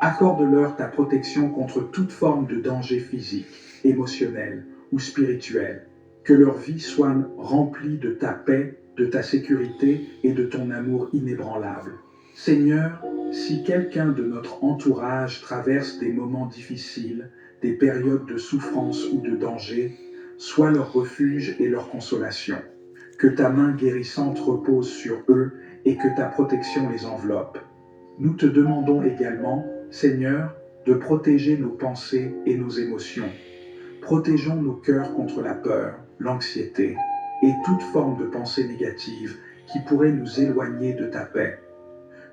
Accorde-leur ta protection contre toute forme de danger physique, émotionnel ou spirituel. Que leur vie soit remplie de ta paix, de ta sécurité et de ton amour inébranlable. Seigneur, si quelqu'un de notre entourage traverse des moments difficiles, des périodes de souffrance ou de danger, sois leur refuge et leur consolation. Que ta main guérissante repose sur eux et que ta protection les enveloppe. Nous te demandons également, Seigneur, de protéger nos pensées et nos émotions. Protégeons nos cœurs contre la peur, l'anxiété et toute forme de pensée négative qui pourrait nous éloigner de ta paix.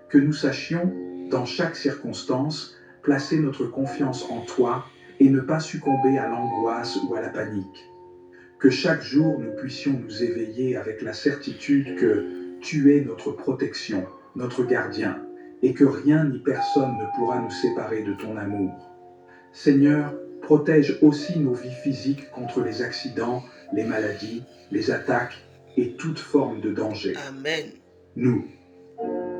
Que nous sachions, dans chaque circonstance, placer notre confiance en toi et ne pas succomber à l'angoisse ou à la panique. Que chaque jour nous puissions nous éveiller avec la certitude que tu es notre protection, notre gardien, et que rien ni personne ne pourra nous séparer de ton amour. Seigneur, protège aussi nos vies physiques contre les accidents, les maladies, les attaques et toute forme de danger. Amen. Nous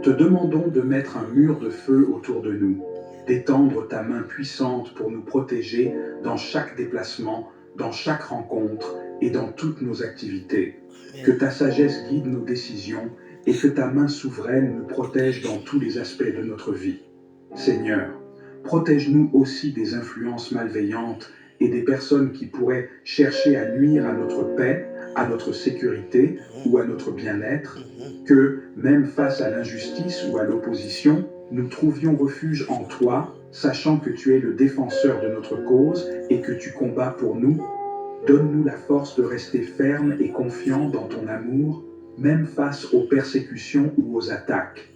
te demandons de mettre un mur de feu autour de nous, d'étendre ta main puissante pour nous protéger dans chaque déplacement, dans chaque rencontre et dans toutes nos activités. Que ta sagesse guide nos décisions et que ta main souveraine nous protège dans tous les aspects de notre vie. Seigneur, protège-nous aussi des influences malveillantes et des personnes qui pourraient chercher à nuire à notre paix, à notre sécurité ou à notre bien-être. Que, même face à l'injustice ou à l'opposition, nous trouvions refuge en toi, sachant que tu es le défenseur de notre cause et que tu combats pour nous. Donne-nous la force de rester ferme et confiant dans ton amour, même face aux persécutions ou aux attaques.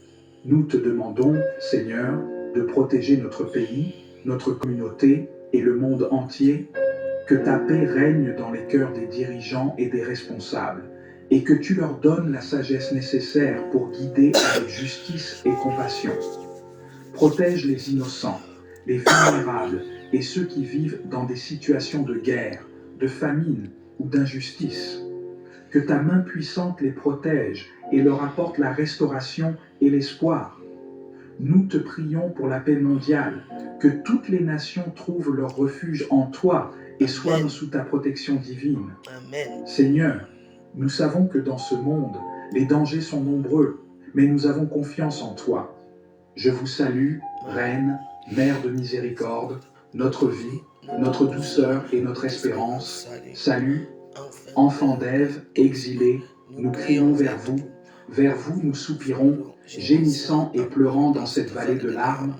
Nous te demandons, Seigneur, de protéger notre pays, notre communauté et le monde entier. Que ta paix règne dans les cœurs des dirigeants et des responsables, et que tu leur donnes la sagesse nécessaire pour guider avec justice et compassion. Protège les innocents, les vulnérables et ceux qui vivent dans des situations de guerre, de famine ou d'injustice. Que ta main puissante les protège et leur apporte la restauration et l'espoir. Nous te prions pour la paix mondiale, que toutes les nations trouvent leur refuge en toi et soient sous ta protection divine. Amen. Seigneur, nous savons que dans ce monde, les dangers sont nombreux, mais nous avons confiance en toi. Je vous salue, Reine, Mère de miséricorde, notre vie, notre douceur et notre espérance. Salut, enfants d'Ève, exilés, nous crions vers vous nous soupirons, gémissant et pleurant dans cette vallée de larmes.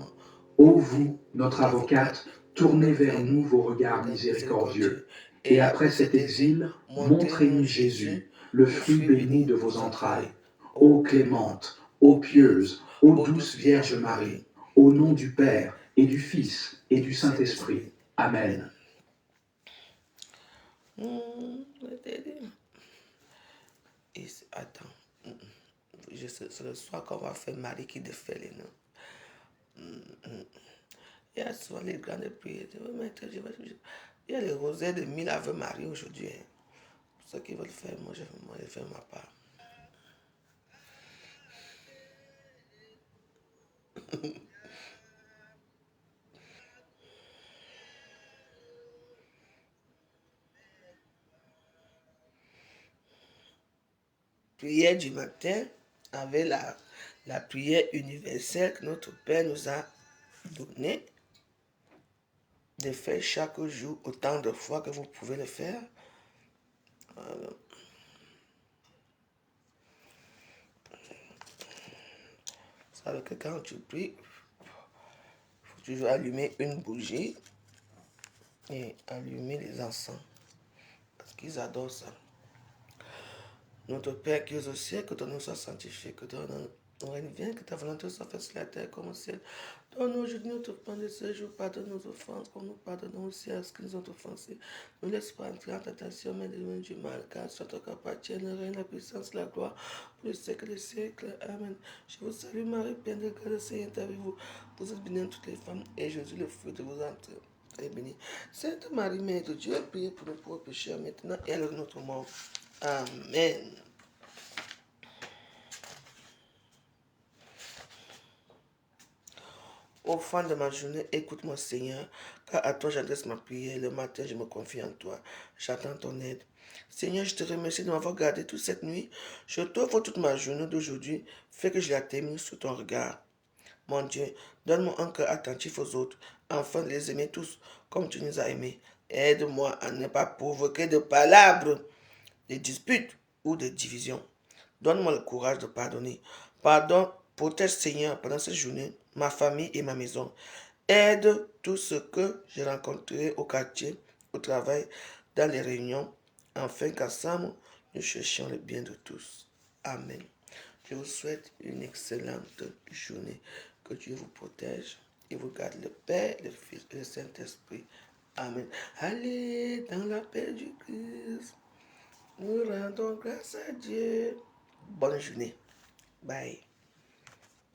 Ô vous, notre avocate, tournez vers nous vos regards miséricordieux. Et après cet exil, montrez-nous Jésus, le fruit béni de vos entrailles. Ô clémente, ô pieuse, ô douce Vierge Marie, au nom du Père et du Fils et du Saint-Esprit. Amen. Attends, c'est le soir qu'on va faire Marie qui défait les noms. Il y a souvent les grandes prières. Il y a les rosaires de 1000 Ave Marie aujourd'hui. Pour ceux qui veulent faire, moi je vais faire ma part. Prière du matin avec la prière universelle que notre Père nous a donnée de faire chaque jour autant de fois que vous pouvez le faire. Voilà. Ça veut dire que quand tu pries, il faut toujours allumer une bougie et allumer les encens. Parce qu'ils adorent ça. Notre Père qui es au ciel, que ton nom soit sanctifié, que ton règne vienne, que ta volonté soit faite sur la terre comme au ciel. Donne-nous aujourd'hui notre pain de ce jour, pardonne nos offenses, comme nous pardonnons aussi à ceux qui nous ont offensés. Ne laisse pas entrer en tentation, mais délivrez-nous du mal, car soit toi qu'appartient le règne, la puissance, la gloire, pour les siècles des siècles. Amen. Je vous salue Marie, pleine de grâce, le Seigneur est avec vous. Vous êtes bénie entre toutes les femmes, et Jésus, le fruit de vos entrailles, est béni. Sainte Marie, Mère de Dieu, priez pour nos pauvres pécheurs maintenant et à l'heure de notre mort. Amen. Au fin de ma journée, écoute-moi Seigneur, car à toi j'adresse ma prière. Le matin, je me confie en toi. J'attends ton aide. Seigneur, je te remercie de m'avoir gardé toute cette nuit. Je t'offre toute ma journée d'aujourd'hui. Fais que je la termine sous ton regard. Mon Dieu, donne-moi un cœur attentif aux autres, afin de les aimer tous comme tu nous as aimés. Aide-moi à ne pas provoquer de palabres, de disputes ou de divisions. Donne-moi le courage de pardonner. Pardon, protège Seigneur pendant cette journée, ma famille et ma maison. Aide tout ce que j'ai rencontré au quartier, au travail, dans les réunions, afin qu'ensemble, nous cherchions le bien de tous. Amen. Je vous souhaite une excellente journée. Que Dieu vous protège et vous garde le Père, le Fils et le Saint-Esprit. Amen. Allez dans la paix du Christ. Nous rendons grâce à Dieu. Bonne journée. Bye.